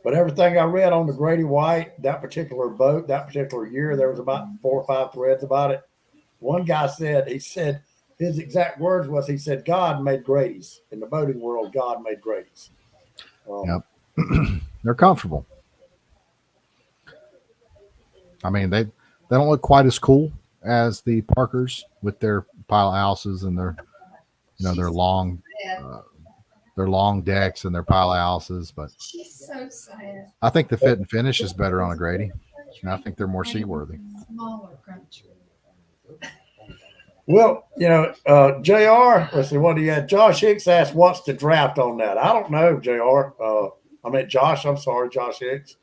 But everything I read on the Grady White, that particular boat, that particular year, there was about 4 or 5 threads about it. One guy said, his exact words was, he said, God made Grady's. In the boating world, God made Grady's. Yep. They're comfortable. I mean, they don't look quite as cool as the Parkers with their pile houses and their long decks and their pile houses, but she's so sad. I think the fit and finish is better on a Grady, and I think they're more seaworthy. Smaller country. Well, JR, let's see, what do you have? Josh Hicks asked, what's the draft on that? I don't know, JR. Josh Hicks.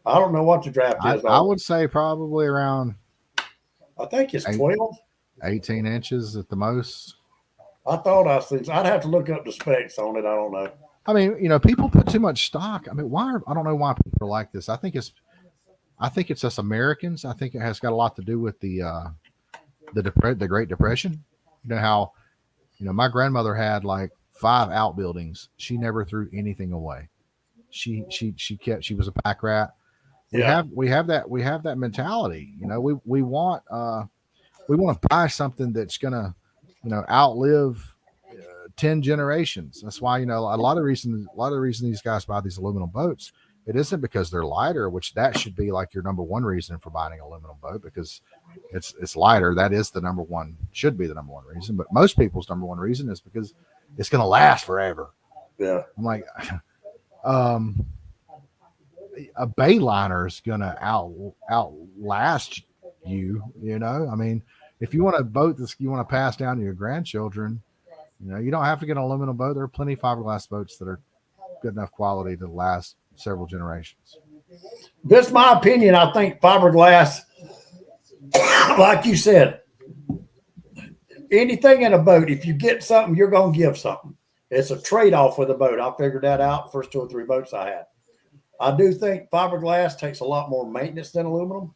I don't know what the draft is. I would say probably around, I think it's 12. 18 inches at the most. I thought I'd have to look up the specs on it. I don't know. I mean, people put too much stock. I mean, I don't know why people are like this. I think it's us Americans. I think it has got a lot to do with the Great Depression. You know how, my grandmother had like 5 outbuildings. She never threw anything away. She was a pack rat. We have that mentality. We want to buy something that's gonna, outlive 10 generations. That's why, a lot of the reason these guys buy these aluminum boats, it isn't because they're lighter, which that should be like your number one reason for buying an aluminum boat, because it's lighter. That is should be the number one reason. But most people's number one reason is because it's going to last forever. Yeah. I'm like, a Bayliner is going to outlast you, I mean, if you want a boat that you want to pass down to your grandchildren, you don't have to get an aluminum boat. There are plenty of fiberglass boats that are good enough quality to last several generations. This is my opinion. I think fiberglass, like you said, anything in a boat, if you get something, you're going to give something. It's a trade-off with a boat. I figured that out the first 2 or 3 boats I had. I do think fiberglass takes a lot more maintenance than aluminum.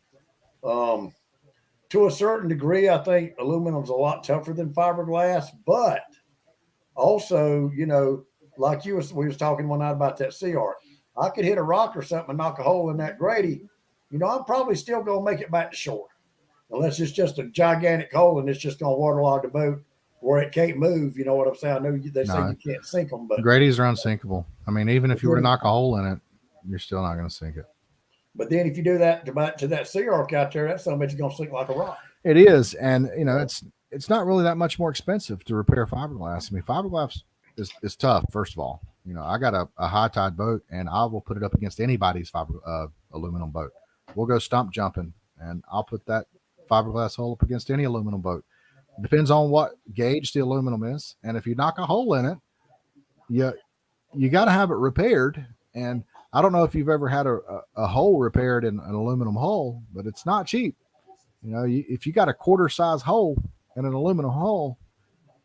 To a certain degree, I think aluminum's a lot tougher than fiberglass, but also, like we was talking one night about that Sea Ark. I could hit a rock or something and knock a hole in that Grady. I'm probably still going to make it back to shore, unless it's just a gigantic hole and it's just going to waterlog the boat where it can't move. You know what I'm saying? I know they say you can't sink them, but Grady's are unsinkable. I mean, even if you were to knock a hole in it, you're still not going to sink it. But then if you do that to that Sea Ark out there, that's something that's going to sink like a rock. It is. And, it's not really that much more expensive to repair fiberglass. I mean, fiberglass is tough, first of all. I got a high tide boat, and I will put it up against anybody's aluminum boat. We'll go stump jumping, and I'll put that fiberglass hole up against any aluminum boat. It depends on what gauge the aluminum is. And if you knock a hole in it, you got to have it repaired. And I don't know if you've ever had a hole repaired in an aluminum hull, but it's not cheap. If you got a quarter size hole in an aluminum hull,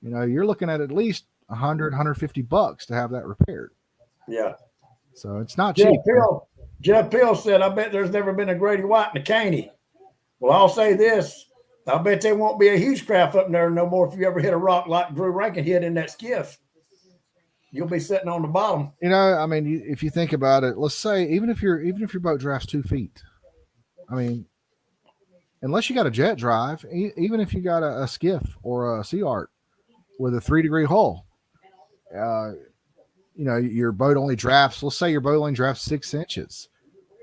you're looking at least $100, $150 to have that repaired. Yeah. So it's not cheap. Jeff Pill said, I bet there's never been a Grady White in a Caney. Well, I'll say this. I bet there won't be a huge craft up there no more if you ever hit a rock like Drew Rankin hit in that skiff. you'll be sitting on the bottom. You know, I mean, if you think about it, let's say even if your boat drafts 2 feet, I mean, unless you got a jet drive, even if you got a skiff or a Sea Art with a 3-degree hull, you know, your boat only drafts. Let's say your boat only drafts 6 inches.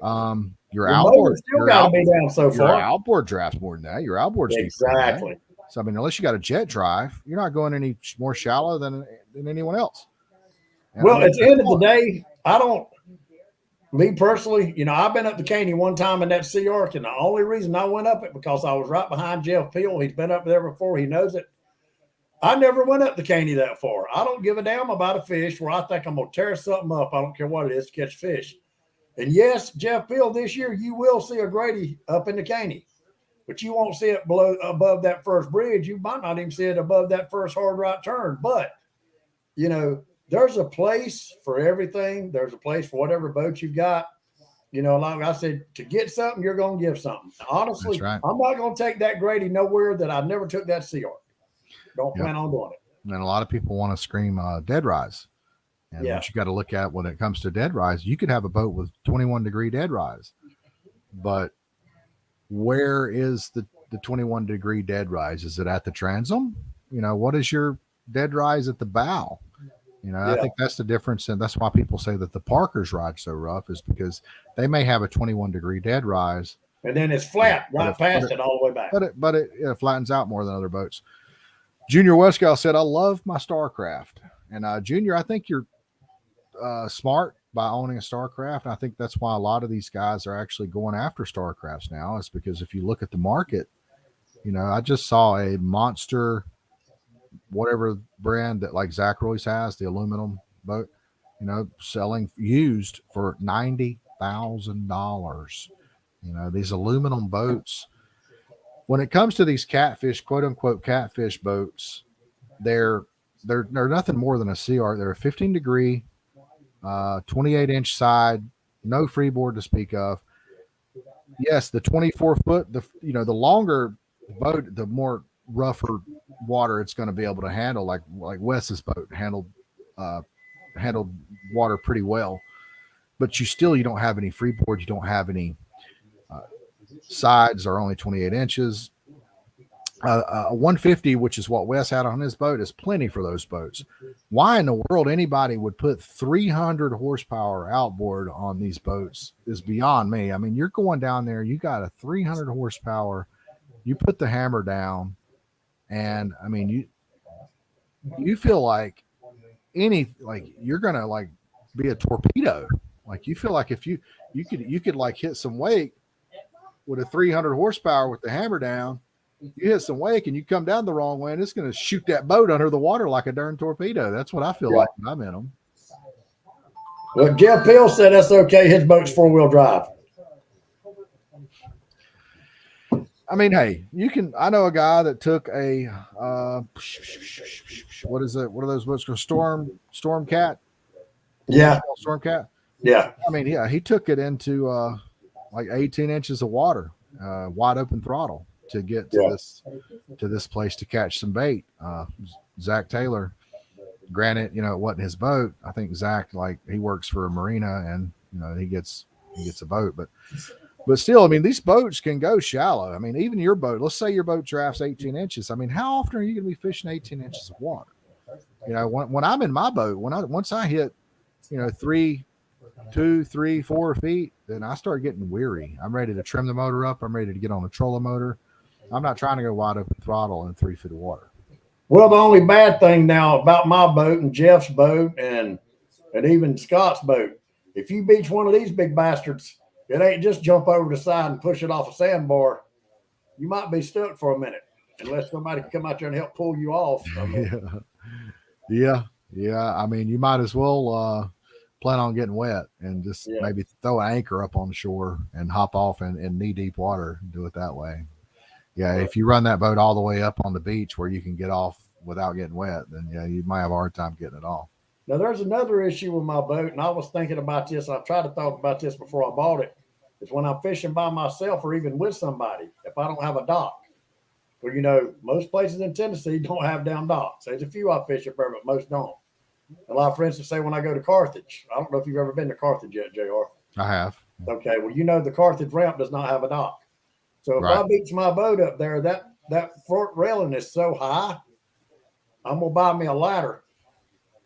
Your outboard still got to be down so your far. outboard drafts more than that. Your outboard's Exactly. So I mean, unless you got a jet drive, you're not going any more shallow than anyone else. And Well, I mean, at the end of the day, me personally, you know, I've been up the Caney one time in that Sea Ark, and the only reason I went up it because I was right behind Jeff Peel. He's been up there before. He knows it. I never went up the Caney that far. I don't give a damn about a fish where I think I'm going to tear something up. I don't care what it is to catch fish. And yes, Jeff Peel, this year you will see a Grady up in the Caney, but you won't see it above that first bridge. You might not even see it above that first hard right turn. But, you know, there's a place for everything. There's a place for whatever boat you've got. You know, like I said, to get something, you're going to give something. Honestly, right. I'm not going to take that Grady nowhere that I never took that Sea Ark. Don't plan on doing it. And a lot of people want to scream dead rise. And what you got to look at when it comes to dead rise, you could have a boat with 21-degree dead rise. But where is the 21-degree dead rise? Is it at the transom? You know, what is your dead rise at the bow? You know, I think that's the difference. And that's why people say that the Parkers ride so rough, is because they may have a 21-degree dead rise. And then it's flat past it all the way back. But it flattens out more than other boats. Junior Westgall said, I love my Starcraft. And Junior, I think you're smart by owning a Starcraft. And I think that's why a lot of these guys are actually going after Starcrafts now, is because if you look at the market, you know, I just saw a monster, whatever brand that like Zach Royce has, the aluminum boat, you know, selling used for $90,000. You know, these aluminum boats, when it comes to these catfish, quote unquote catfish boats, they're nothing more than a Sea Ark. They're a 15-degree, 28-inch side, no freeboard to speak of. Yes, the 24-foot, the longer boat, the more rougher water it's going to be able to handle. Like Wes's boat handled water pretty well, but you don't have any freeboard. You don't have any sides are only 28 inches. A 150, which is what Wes had on his boat, is plenty for those boats. Why in the world anybody would put 300 horsepower outboard on these boats is beyond me. I mean, you're going down there, you got a 300 horsepower, you put the hammer down, and I mean, you feel like you're gonna like be a torpedo. Like you feel like if you could like hit some wake with a 300 horsepower with the hammer down, you hit some wake and you come down the wrong way and it's going to shoot that boat under the water like a darn torpedo. That's what I feel like when I'm in them. Well, Jeff Peel said that's okay. His boat's 4-wheel drive. I mean, hey, I know a guy that took a, what is it? What are those boats called? Stormcat? Yeah. Stormcat? Yeah. I mean, yeah, he took it into like 18 inches of water, wide open throttle to get to this place to catch some bait. Zach Taylor, granted, you know, it wasn't his boat. I think Zach, like, he works for a marina and, you know, he gets a boat, but still, I mean, these boats can go shallow. I mean, even your boat, let's say your boat drafts 18 inches. I mean, how often are you going to be fishing 18 inches of water? You know, when I'm in my boat, once I hit, you know, 2, 3, 4 feet, then I start getting weary. I'm ready to trim the motor up. I'm ready to get on a trolling motor. I'm not trying to go wide open throttle in 3 feet of water. Well, the only bad thing now about my boat and Jeff's boat and even Scott's boat, if you beach one of these big bastards, it ain't just jump over the side and push it off a sandbar. You might be stuck for a minute unless somebody can come out there and help pull you off. Yeah. I mean, you might as well plan on getting wet and just maybe throw an anchor up on the shore and hop off in knee-deep water and do it that way. Yeah, if you run that boat all the way up on the beach where you can get off without getting wet, then you might have a hard time getting it off. Now, there's another issue with my boat, and I was thinking about this. I've tried to talk about this before I bought it. Is when I'm fishing by myself or even with somebody, if I don't have a dock. Well, you know, most places in Tennessee don't have down docks. There's a few I fish up there, but most don't. A lot, for instance, say when I go to Carthage, I don't know if you've ever been to Carthage yet, JR. I have. Okay, well, the Carthage ramp does not have a dock. So if Right. I beach my boat up there, that front railing is so high, I'm gonna buy me a ladder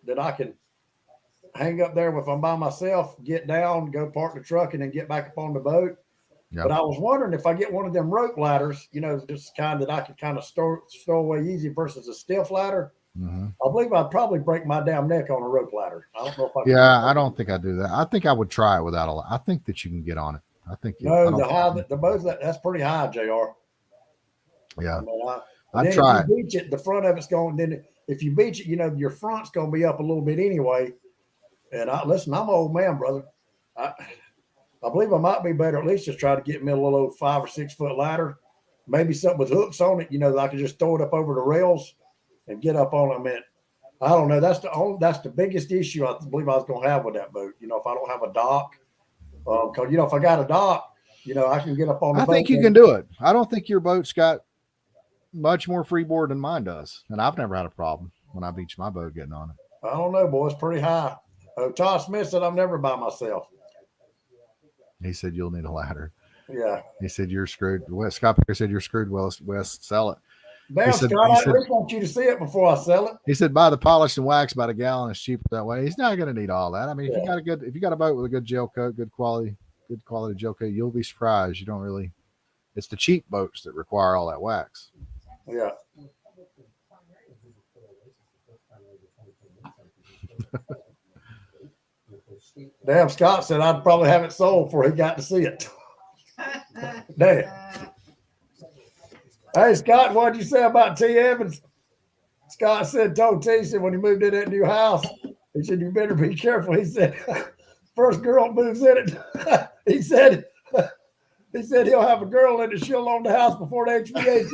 that I can hang up there if I'm by myself, get down, go park the truck, and then get back up on the boat. Yep. But I was wondering if I get one of them rope ladders, just kind that I could kind of stow away easy versus a stiff ladder. Mm-hmm. I believe I'd probably break my damn neck on a rope ladder. I don't know if I can. Yeah, I don't think I do that. I think I would try it without I think that you can get on it. I think No, the both that's pretty high, JR. Yeah, I'd I'd try it. If you beach it, the front of it's going. Then if you beach it, your front's going to be up a little bit anyway. And listen, I'm an old man, brother. I believe I might be better at least just try to get me a little old 5 or 6 foot ladder, maybe something with hooks on it. That I could just throw it up over the rails and get up on it. I mean, I don't know. That's the biggest issue I believe I was going to have with that boat. If I don't have a dock, because if I got a dock, I can get up on the boat. I think you can do it. I don't think your boat's got much more freeboard than mine does, and I've never had a problem when I beach my boat getting on it. I don't know, boy. It's pretty high. Todd Smith said I'm never by myself. He said you'll need a ladder. Yeah. He said you're screwed. Scott Perry said you're screwed. West, sell it. Damn, Scott, I at least want you to see it before I sell it. He said buy the polished and wax by the gallon. It's cheaper that way. He's not going to need all that. I mean, if you got a boat with a good gel coat, good quality gel coat, you'll be surprised. You don't really. It's the cheap boats that require all that wax. Yeah. Damn, Scott said I'd probably have it sold before he got to see it. Damn. Hey, Scott, what did you say about T. Evans? Scott told T, said when he moved in that new house, he said, you better be careful. He said, first girl moves in it. He said he'll have a girl in it. She'll own the house before the HVAC.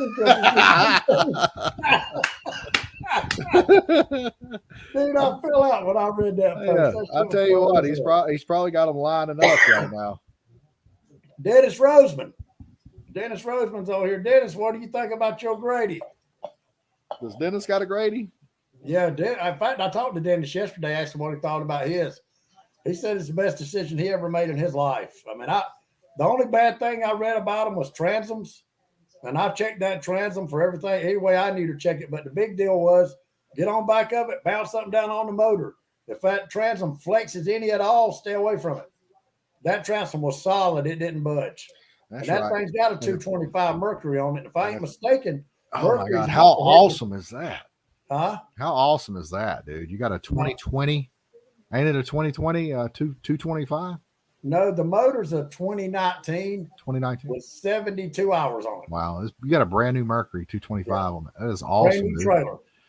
Dude, I fell out when I read that. Yeah, I'll tell you what, he's probably got them lining up right now. Dennis Roseman. Dennis Roseman's over here. Dennis, what do you think about your Grady? Does Dennis got a Grady? Yeah, in fact, I talked to Dennis yesterday, asked him what he thought about his. He said it's the best decision he ever made in his life. I mean, the only bad thing I read about him was transoms, and I checked that transom for everything, any way I knew to check it. But the big deal was get on back of it, bounce something down on the motor. If that transom flexes any at all, stay away from it. That transom was solid. It didn't budge. That's and that right. thing's got a 225 Mercury on it. If I ain't mistaken, oh my God, how awesome is that? Huh? How awesome is that, dude? You got a 2020? Ain't it a 2020? 225? No, the motor's a 2019. 2019 with 72 hours on it. Wow, you got a brand new Mercury 225 on it. That is awesome.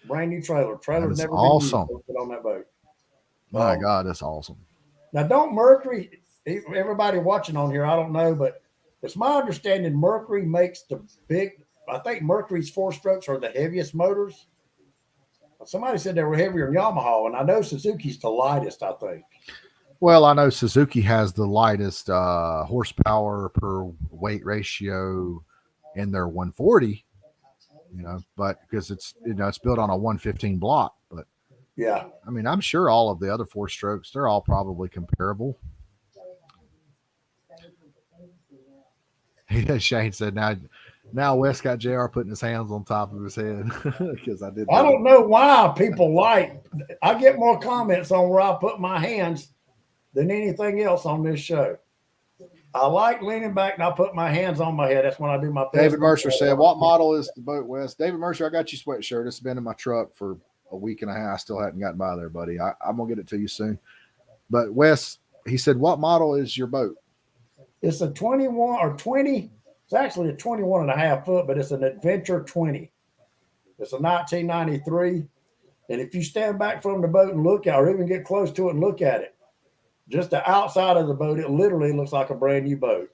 Brand new trailer. Trailer's never awesome. been used on that boat. My God, that's awesome. Now, don't Mercury? Everybody watching on here, I don't know, but it's my understanding Mercury makes the big. I think Mercury's 4-strokes are the heaviest motors. Somebody said they were heavier than Yamaha, and I know Suzuki's the lightest, I think. Well, I know Suzuki has the lightest horsepower per weight ratio in their 140, but because it's built on a 115 block. But yeah, I mean, I'm sure all of the other 4-strokes, they're all probably comparable. Shane said, now Wes got JR putting his hands on top of his head because I did. I don't know why people I get more comments on where I put my hands than anything else on this show. I like leaning back and I put my hands on my head. That's when I do my best. David Mercer said, what model is the boat, Wes? David Mercer, I got you sweatshirt. It's been in my truck for a week and a half. I still hadn't gotten by there, buddy. I'm going to get it to you soon. But Wes, he said, what model is your boat? It's a 21 or 20. It's actually a 21 and a half foot, but it's an Adventure 20. It's a 1993. And if you stand back from the boat and look at, or even get close to it and look at it, just the outside of the boat, it literally looks like a brand new boat.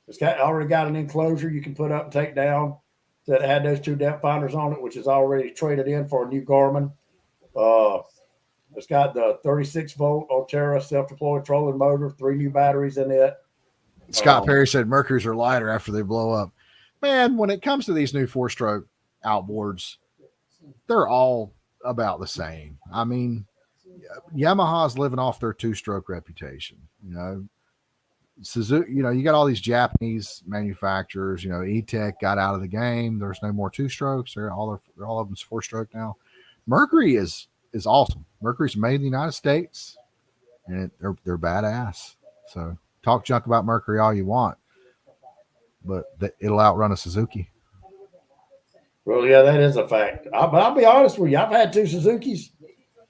It's already got an enclosure you can put up and take down that had those 2 depth finders on it, which is already traded in for a new Garmin. It's got the 36-volt Altera self-deployed trolling motor, 3 new batteries in it. Scott Perry said Mercuries are lighter after they blow up. Man, when it comes to these new 4-stroke outboards, they're all about the same. I mean, Yamaha's living off their two-stroke reputation. You know, Suzuki. You know, you got all these Japanese manufacturers. You know, E-Tech got out of the game. There's no more two-strokes. All of them's four-stroke now. Mercury is awesome. Mercury's made in the United States, and they're badass. So talk junk about Mercury all you want, but it'll outrun a Suzuki. Well, yeah, that is a fact. But I'll be honest with you. I've had two Suzukis,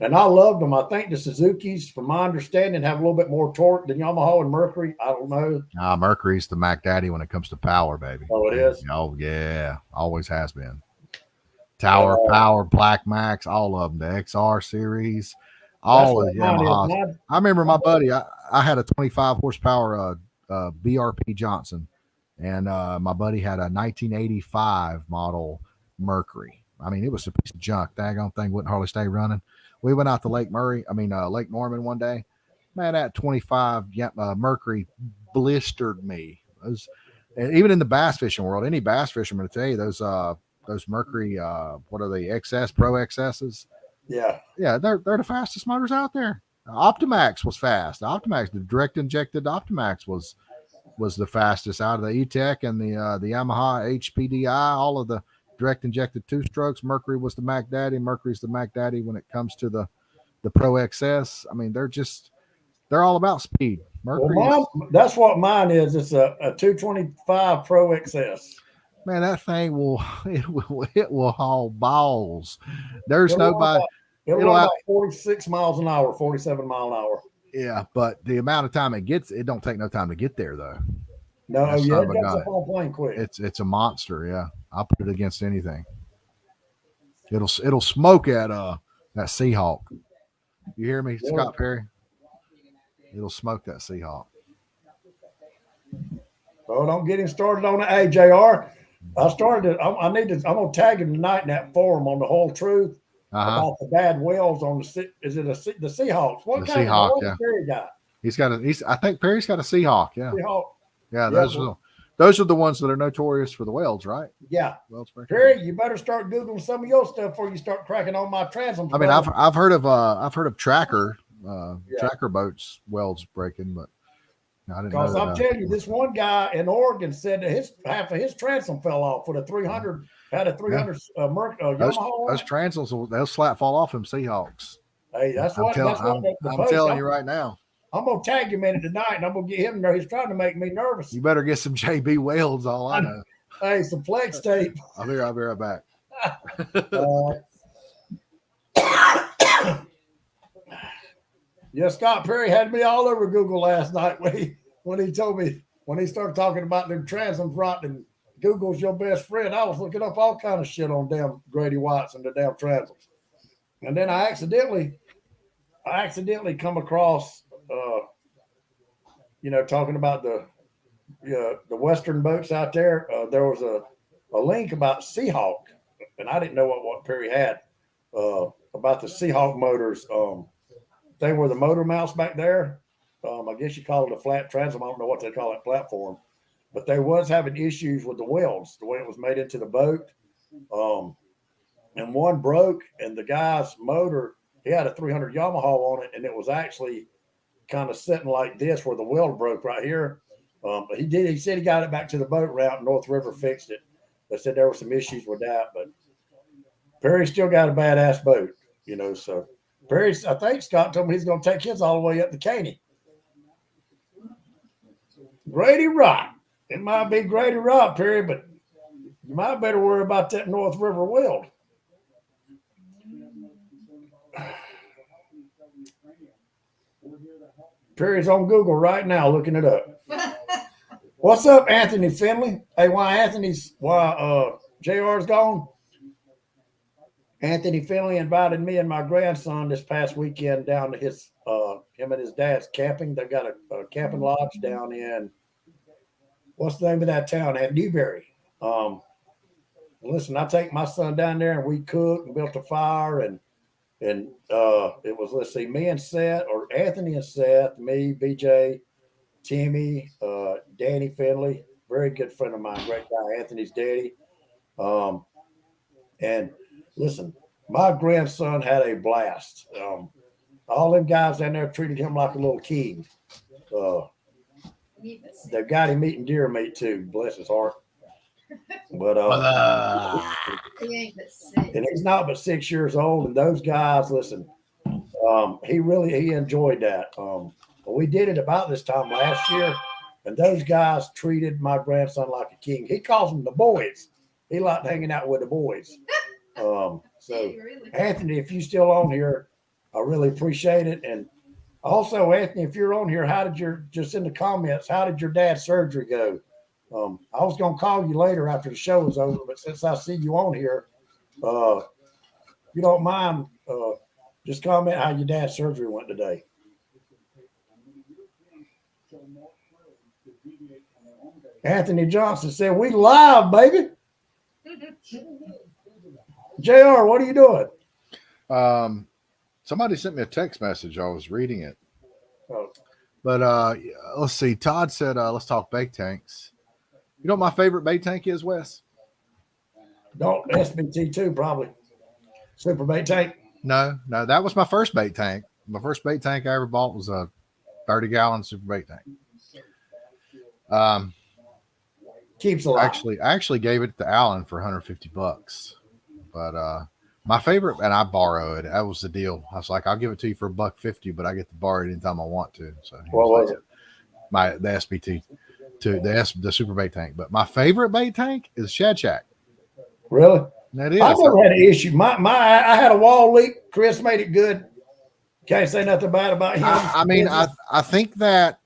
and I loved them. I think the Suzukis, from my understanding, have a little bit more torque than Yamaha and Mercury. I don't know. Mercury's the Mac Daddy when it comes to power, baby. Oh, it is? Oh, yeah. Always has been. Tower, Power, Black Max, all of them. The XR series, all of the Yamahas. I remember my buddy, I had a 25 horsepower BRP Johnson, and my buddy had a 1985 model Mercury. I mean, it was a piece of junk. Daggone thing wouldn't hardly stay running. We went out to Lake Norman one day. Man, that 25 Mercury blistered me. And even in the bass fishing world, any bass fisherman will tell you those Mercury, what are they, XS, Pro XSs? Yeah. Yeah, they're the fastest motors out there. Optimax was fast. The direct injected Optimax was the fastest out of the E-Tech and the Yamaha HPDI, all of the direct injected two strokes. Mercury was the Mac Daddy. Mercury's the Mac Daddy when it comes to the Pro XS. I mean, they're all about speed. Mercury. Well, that's what mine is. It's a 225 Pro XS. Man, that thing will haul balls. There's nobody. It'll run about 46 miles an hour, 47 mile an hour. Yeah, but the amount of time it gets, it don't take no time to get there though. No, it gets up on plane quick. It's a monster. Yeah, I'll put it against anything. It'll smoke at that Seahawk. You hear me, Scott Perry? It'll smoke that Seahawk. Oh, don't get him started on the AJR. I'm gonna tag him tonight in that forum on the Whole Truth about the bad whells on the Seahawks. What kind of whells Perry got? I think Perry's got a Seahawk. Yeah. Seahawk. Yeah, those are the ones that are notorious for the whelds, right? Yeah. Perry, you better start Googling some of your stuff before you start cracking on my transoms. I mean, I've heard of tracker boats welds breaking, but I didn't know. Because I'm telling you, this one guy in Oregon said that half of his transom fell off with a 300. Had a 300 Yamaha. Those transoms, they'll fall off them Seahawks. Hey, I'm telling you right now. I'm gonna tag him in it tonight, and I'm gonna get him there. He's trying to make me nervous. You better get some JB welds. All I know. Hey, some flex tape. I'll be right back. Yeah, Scott Perry had me all over Google last night when he told me, when he started talking about them transoms rotting. Google's your best friend. I was looking up all kind of shit on damn Grady Watts and the damn transoms, and then I accidentally come across, talking about the Western boats out there. There was a link about Seahawk, and I didn't know what Perry had about the Seahawk motors. They were the motor mounts back there. I guess you call it a flat transom. I don't know what they call it, platform. But they was having issues with the welds, the way it was made into the boat. And one broke, and the guy's motor, he had a 300 Yamaha on it, and it was actually kind of sitting like this where the weld broke right here. But he said he got it back to the boat route, and North River fixed it. They said there were some issues with that, but Perry still got a badass boat, so Perry, I think Scott told me he's going to take his all the way up to Caney. Grady Rock. It might be Grady Rock, Perry, but you might better worry about that North River weld. Perry's on Google right now looking it up. What's up, Anthony Finley? Hey, why JR's gone? Anthony Finley invited me and my grandson this past weekend down to him and his dad's camping. They've got a camping lodge down in, what's the name of that town? At Newberry. Listen, I take my son down there and we cooked and built a fire and it was, let's see, me and Seth, or Anthony and Seth, me, BJ, Timmy, Danny Finley, very good friend of mine, great guy, Anthony's daddy. And listen, my grandson had a blast. all them guys down there treated him like a little king. They've got him eating deer meat too. Bless his heart. But He ain't but six. and he's not but 6 years old. And those guys, listen, he enjoyed that. We did it about this time last year, and those guys treated my grandson like a king. He calls them the boys. He liked hanging out with the boys. So Really? Anthony, if you still on here, I really appreciate it. And also, Anthony, if you're on here, just in the comments, how did your dad's surgery go? I was gonna call you later after the show was over, but since I see you on here, if you don't mind, just comment how your dad's surgery went today. Anthony Johnson said, "We live, baby." JR, what are you doing? Somebody sent me a text message. I was reading it. Oh, But let's see. Todd said, let's talk bait tanks. You know what my favorite bait tank is, Wes? don't SBT2 probably. Super bait tank. No, that was my first bait tank. My first bait tank I ever bought was a 30-gallon super bait tank. Keeps alive. I actually gave it to Alan for $150. But my favorite, and I borrow it. That was the deal. I was like, I'll give it to you for $150, but I get to borrow it anytime I want to. So What was it? the SBT to the super bait tank. But my favorite bait tank is Shad Shack. Really? That is. I never had an issue. I had a wall leak. Chris made it good. Can't say nothing bad about him. I think that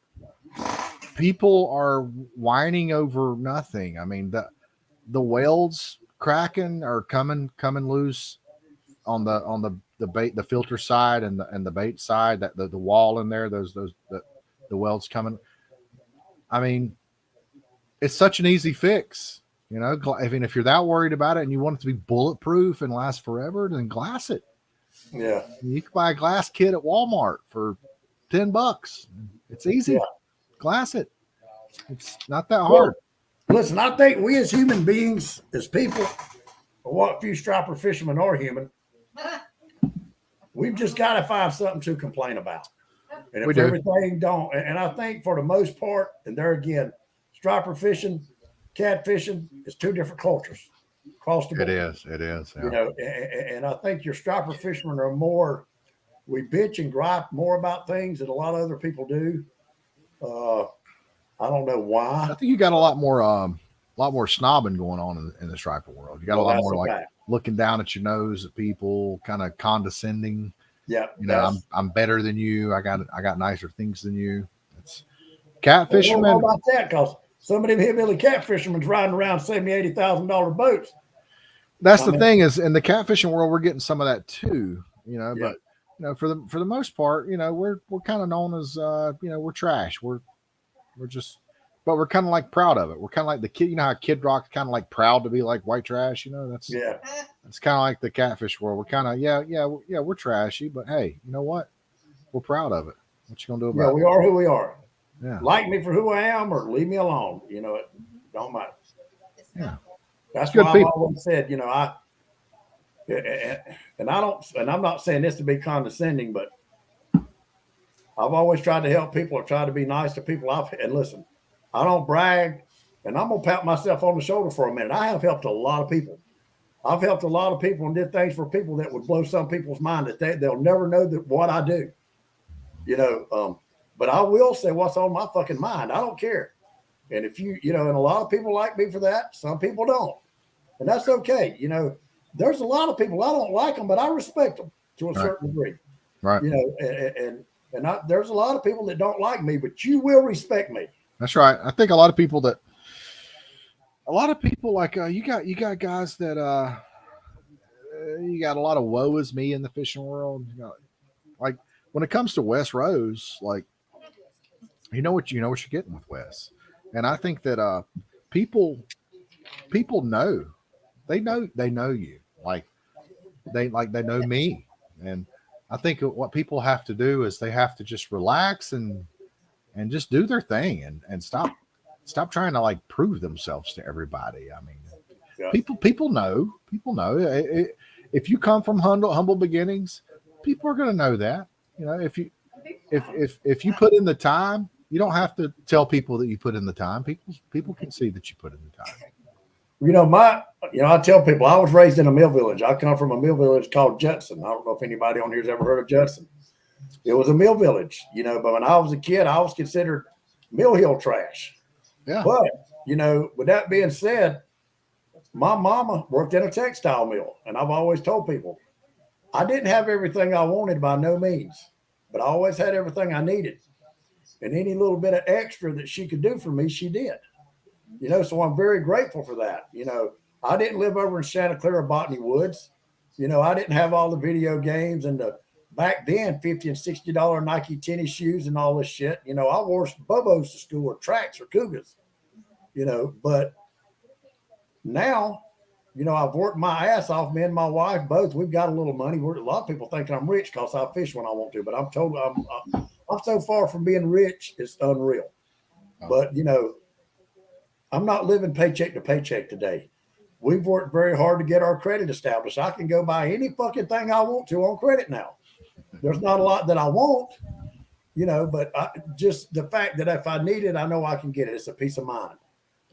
people are whining over nothing. I mean, the welds cracking or coming loose on the bait, the filter side and the bait side, that the wall in there, the welds coming. I mean, it's such an easy fix. You know, I mean, if you're that worried about it and you want it to be bulletproof and last forever, then glass it. Yeah. You can buy a glass kit at Walmart for $10. It's easy. Yeah. Glass it. It's not that hard. Listen, I think we as human beings, as people, or what few striper fishermen are human, we've just got to find something to complain about. And We if do. everything don't, and I think for the most part, and there again, striper fishing, catfishing is two different cultures across the board. It is. You know, and I think your striper fishermen are more, we bitch and gripe more about things that a lot of other people do. I don't know I why. think you got a lot more snobbing going on in the striper world. You got a lot That's more a like fact. looking down at your nose at people, kind of condescending. Yeah, You know, I'm better than you. I got nicer things than you. It's I cat don't know fishermen. about that because some of them hillbilly cat fishermen's riding around $70,000-$80,000 boats. That's I the mean- thing is in the catfishing world, we're getting some of that too. You know, Yeah. but you know, for the most part, you know, we're kind of known as you know, we're trash. We're just, but we're kind of like proud of it. We're kind of like the kid. You know how Kid Rock's kind of like proud to be like white trash. You know, that's Yeah, it's kind of like the catfish world. We're kind of we're trashy, but hey, you know what? We're proud of it. What you gonna do yeah, about we are who we are. it? Yeah, Like me for who I am, or leave me alone. You know, it don't matter. Yeah. That's Good why I've people. always said, you know, and I don't, and I'm not saying this to be condescending, but I've always tried to help people or try to be nice to people. And listen, I don't brag, and I'm gonna pat myself on the shoulder for a minute. I have helped a lot of people. I've helped a lot of people and did things for people that would blow some people's mind that they'll never know that what I do. You know, but I will say what's on my fucking mind. I don't care. And if you know, and a lot of people like me for that. Some people don't. And that's okay. You know, there's a lot of people, I don't like them, but I respect them to a certain degree. right. You know, there's a lot of people that don't like me, but you will respect me. That's right. I think a lot of people like you got guys that you got a lot of woe is me in the fishing world. You know, like when it comes to Wes Rose, like you know what you're getting with Wes. And I think that people know. They know you. Like they know me. And I think what people have to do is they have to just relax and just do their thing and stop trying to like prove themselves to everybody. I mean, Yeah. people know. If you come from humble beginnings, people are going to know that. You know, if you put in the time, you don't have to tell people that you put in the time. People can see that you put in the time. I tell people I was raised in a mill village. I come from a mill village called Judson. I don't know if anybody on here has ever heard of Judson. It was a mill village, but when I was a kid, I was considered Mill Hill trash. Yeah. But, with that being said, my mama worked in a textile mill. And I've always told people, I didn't have everything I wanted by no means, but I always had everything I needed. And any little bit of extra that she could do for me, she did. So I'm very grateful for that. I didn't live over in Santa Clara Botany Woods. I didn't have all the video games and back then $50 and $60 Nike tennis shoes and all this shit. I wore Bobos to school or Tracks or Cougars, but now, I've worked my ass off. Me and my wife both. We've got a little money. A lot of people think I'm rich because I fish when I want to, but I'm so far from being rich, it's unreal. But I'm not living paycheck to paycheck today. We've worked very hard to get our credit established. I can go buy any fucking thing I want to on credit now. There's not a lot that I want, but just the fact that if I need it, I know I can get it. It's a peace of mind.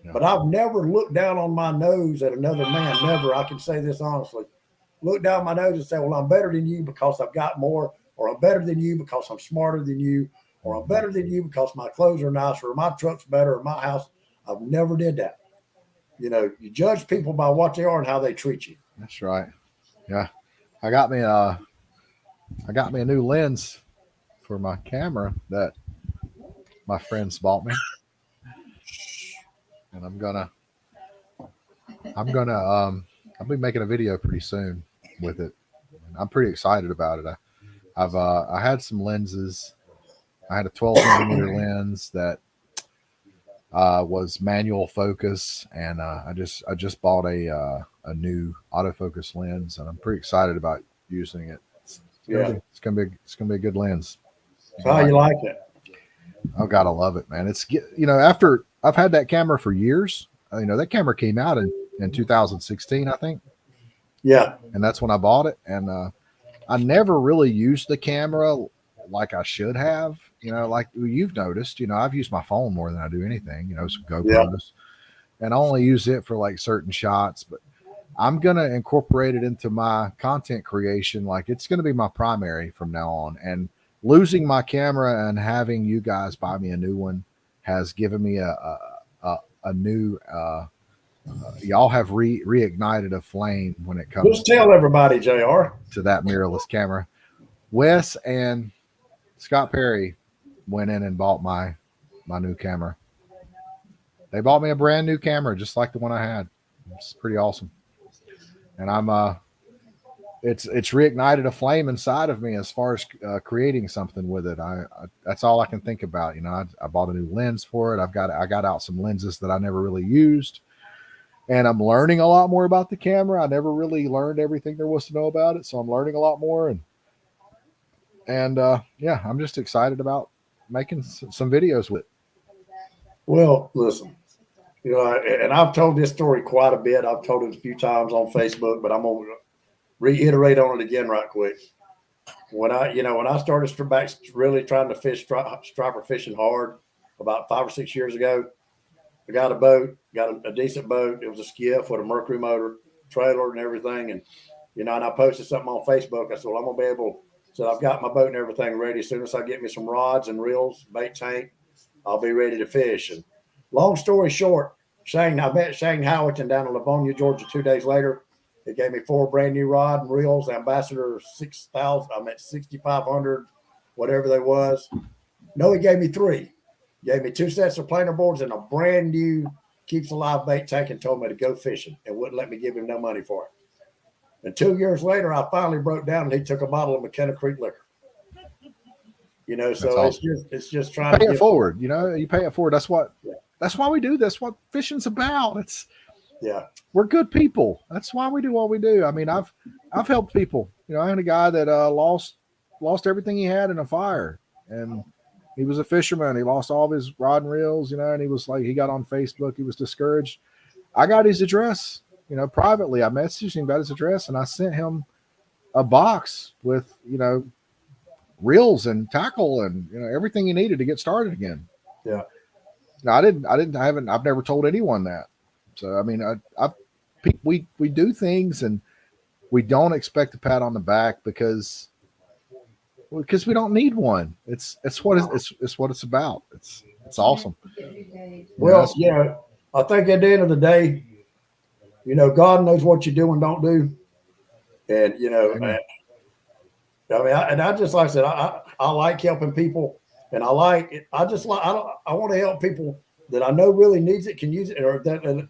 Yeah. But I've never looked down on my nose at another man. Never. I can say this honestly. Look down my nose and say, well, I'm better than you because I've got more, or I'm better than you because I'm smarter than you, or I'm better than you because my clothes are nicer, or my truck's better, or my house. I've never did that. You judge people by what they are and how they treat you. That's right. Yeah. I got me a new lens for my camera that my friends bought me. And I'll be making a video pretty soon with it. I'm pretty excited about it. I had some lenses. I had a 12mm lens that was manual focus, and I just bought a new autofocus lens, and I'm pretty excited about using it. It's gonna be a good lens. So how you like it? Oh God, I love it, man. It's after I've had that camera for years. That camera came out in 2016, I think. Yeah, and that's when I bought it, and I never really used the camera like I should have. Like you've noticed, I've used my phone more than I do anything, some GoPros, and I only use it for like certain shots, but I'm going to incorporate it into my content creation. Like it's going to be my primary from now on. And losing my camera and having you guys buy me a new one has given me a new, y'all have reignited a flame when it comes. Just tell everybody, JR, to that mirrorless camera. Wes and Scott Perry went in and bought my new camera. They bought me a brand new camera, just like the one I had. It's pretty awesome. And it's reignited a flame inside of me as far as creating something with it. That's all I can think about. I bought a new lens for it. I got out some lenses that I never really used, and I'm learning a lot more about the camera. I never really learned everything there was to know about it, so I'm learning a lot more. And I'm just excited about making some videos with it. Well, listen, and I've told this story quite a bit. I've told it a few times on Facebook, but I'm going to reiterate on it again right quick. When I started back really trying to fish striper fishing hard about 5 or 6 years ago, I got a boat, got a decent boat. It was a skiff with a Mercury motor, trailer and everything. And, and I posted something on Facebook. I said, well, I'm going to be able. So I've got my boat and everything ready. As soon as I get me some rods and reels, bait tank, I'll be ready to fish. And long story short, I met Shane Howerton down in Livonia, Georgia 2 days later. He gave me 4 brand new rod and reels, Ambassador 6,000. I meant 6,500, whatever they was. No, he gave me 3. He gave me 2 sets of planer boards and a brand new Keeps Alive bait tank, and told me to go fishing and wouldn't let me give him no money for it. And 2 years later, I finally broke down, and he took a bottle of McKenna Creek liquor. So awesome. it's just trying to pay it forward. You pay it forward. That's why we do this. What fishing's about. We're good people. That's why we do what we do. I mean, I've helped people. I had a guy that lost everything he had in a fire, and he was a fisherman. He lost all of his rod and reels, and he was like, he got on Facebook. He was discouraged. I got his address. Privately, I messaged him about his address, and I sent him a box with, reels and tackle and everything you needed to get started again. Yeah. No, I've never told anyone that. So I mean, we do things and we don't expect a pat on the back because we don't need one. It's what it's about. It's awesome. Well, I think at the end of the day, God knows what you do and don't do. And, Amen. I just, like I said, I like helping people, and I want to help people that I know really needs it, can use it, or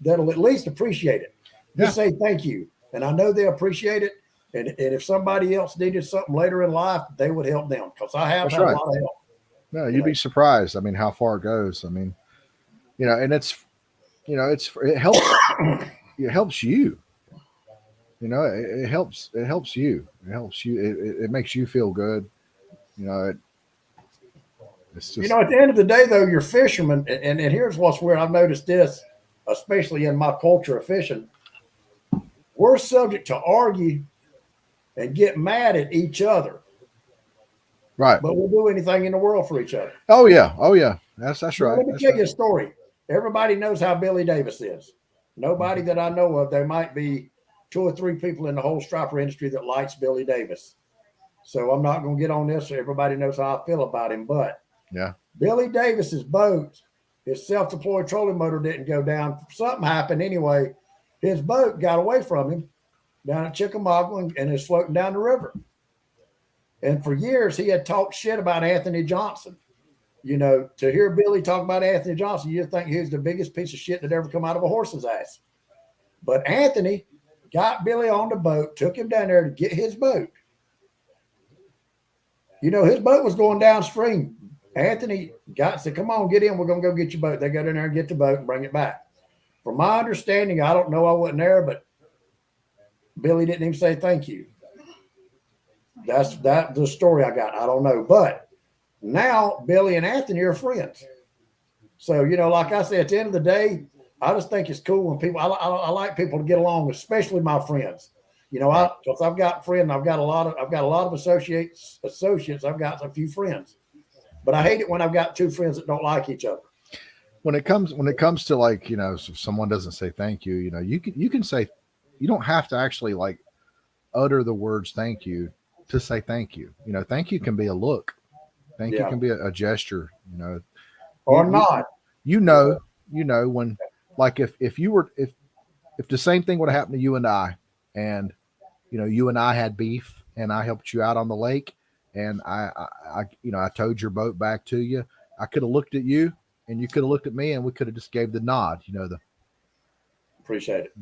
that'll at least appreciate it. Just say thank you. And I know they appreciate it. And if somebody else needed something later in life, they would help them, because I have had a lot of help. No, you'd be surprised. I mean, how far it goes. I mean, and it helps. It helps you. It helps you. It helps you. It makes you feel good. It's just, at the end of the day, though, you're fishermen, and here's what's weird. I've noticed this, especially in my culture of fishing. We're subject to argue and get mad at each other. right. But we'll do anything in the world for each other. Oh yeah. That's right. Let me tell you a story. Everybody knows how Billy Davis is. Nobody that I know of, there might be 2 or 3 people in the whole striper industry that likes Billy Davis. So I'm not going to get on this. Everybody knows how I feel about him. But yeah, Billy Davis's boat, his self-deployed trolling motor didn't go down. Something happened anyway. His boat got away from him down at Chickamauga and is floating down the river. And for years, he had talked shit about Anthony Johnson. To hear Billy talk about Anthony Johnson, you think he was the biggest piece of shit that ever come out of a horse's ass. But Anthony got Billy on the boat, took him down there to get his boat. His boat was going downstream. Anthony said, come on, get in. We're going to go get your boat. They got in there and get the boat and bring it back. From my understanding, I don't know, I wasn't there, but Billy didn't even say thank you. That's the story I got. I don't know. But now Billy and Anthony are friends. So, like I said, at the end of the day, I just think it's cool when people, I like people to get along, especially my friends. Because I've got friends, I've got a lot of associates, I've got a few friends. But I hate it when I've got 2 friends that don't like each other. When it comes to like, if someone doesn't say thank you, you can say, you don't have to actually like utter the words thank you to say thank you. Thank you can be a look. Thank you can be a gesture, Or not. When, like, if the same thing would have happened to you and I, and you and I had beef and I helped you out on the lake, and I towed your boat back to you, I could have looked at you and you could have looked at me and we could have just gave the nod, Appreciate it.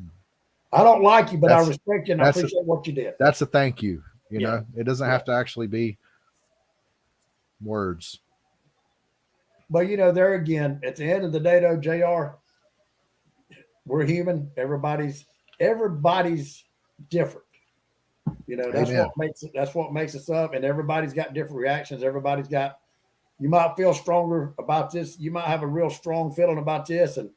I don't like you, but I respect you and I appreciate what you did. That's a thank you. It doesn't have to actually be words. But there again, at the end of the day, though, JR, we're human. Everybody's different. That's Amen. what makes us up. And everybody's got different reactions. You might feel stronger about this. You might have a real strong feeling about this, and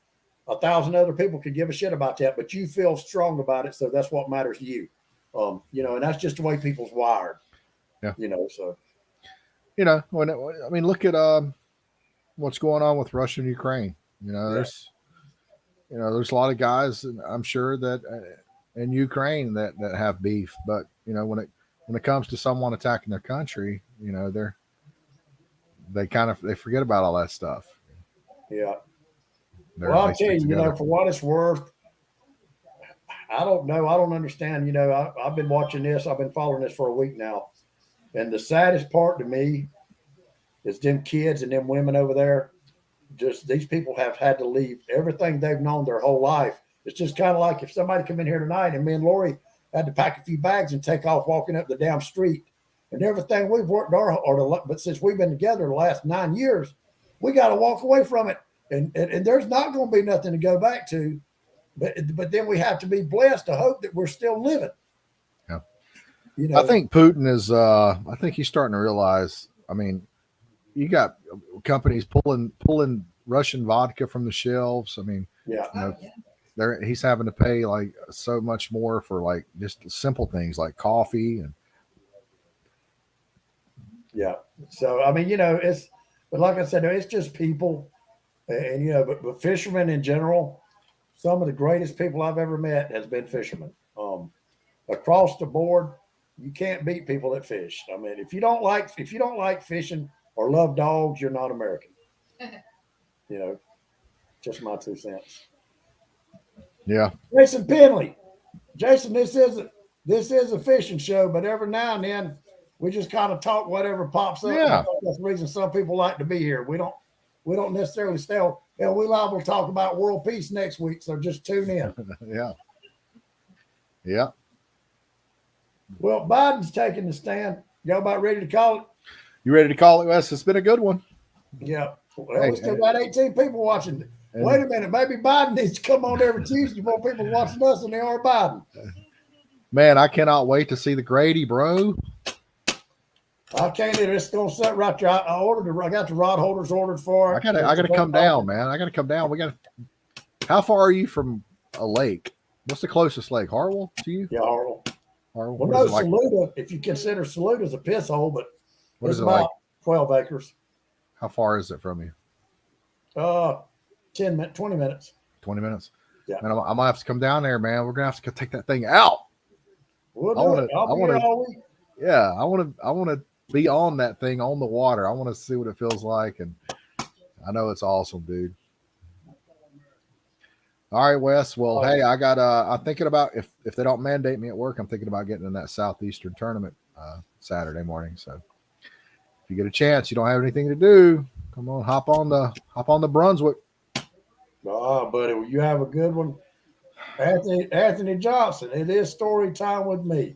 1,000 other people could give a shit about that, but you feel strong about it. So that's what matters to you. And that's just the way people's wired. Yeah. So. Look at what's going on with Russia and Ukraine. There's a lot of guys, I'm sure, that in Ukraine that have beef, but when it comes to someone attacking their country, they forget about all that stuff. Yeah. Well, I'll tell you, for what it's worth, I don't know. I don't understand. I've been watching this. I've been following this for a week now. And the saddest part to me is them kids and them women over there. Just these people have had to leave everything they've known their whole life. It's just kind of like if somebody come in here tonight and me and Lori had to pack a few bags and take off walking up the damn street, and everything we've worked but since we've been together the last 9 years, we got to walk away from it. And there's not going to be nothing to go back to, but then we have to be blessed to hope that we're still living. Yeah. I think Putin is, I think he's starting to realize, you got companies pulling Russian vodka from the shelves. He's having to pay like so much more for like just simple things like coffee and. Yeah. So I mean, but like I said, it's just people, and but fishermen in general, some of the greatest people I've ever met has been fishermen. Across the board, you can't beat people that fish. I mean, if you don't like fishing or love dogs, you're not American. Just my 2 cents. Yeah. Jason Penley, Jason, this is a fishing show, but every now and then we just kind of talk whatever pops up. Yeah. That's the reason some people like to be here. We don't necessarily stay. We liable to talk about world peace next week, so just tune in. Yeah. Yeah. Well, Biden's taking the stand. Y'all about ready to call it? You ready to call it, Wes? It's been a good one. Yeah. Well, we still got 18 people watching. And- Wait a minute. Maybe Biden needs to come on every Tuesday. More people watching us than they are Biden. Man, I cannot wait to see the Grady, bro. I can't either. It's going to sit right there. I got the rod holders ordered for it. I gotta come down, man. I gotta come down. How far are you from a lake? What's the closest lake? Harwell to you? Yeah, Harwell. Harwell? Well, What no, is it like? Saluda, if you consider Saluda as a piss hole, but What it's is it about like? 12 acres. How far is it from you? 20 minutes. 20 minutes? Yeah. And I might have to come down there, man. We're gonna have to take that thing out. We'll I do wanna- it. I'll I be here wanna- all week. Yeah, I want to be on that thing on the water. I want to see what it feels like, and I know it's awesome, dude. All right, Wes. Well, hey, I'm thinking about if they don't mandate me at work, I'm thinking about getting in that Southeastern tournament Saturday morning. So if you get a chance, you don't have anything to do, come on, hop on the Brunswick. Oh, buddy, well, you have a good one. Anthony Johnson, it is story time with me.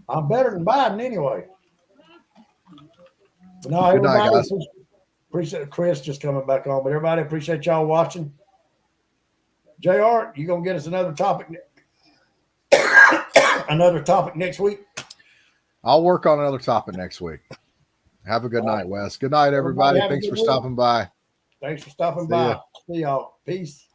I'm better than Biden anyway. But no, Good night, everybody, guys. appreciate Chris just coming back on, but everybody appreciate y'all watching. JR, you gonna get us another topic next week? I'll work on another topic next week. Have a good night, Wes. Good night, everybody. Everybody have a Thanks good for week. stopping by. Thanks for stopping See by. ya. See y'all. Peace.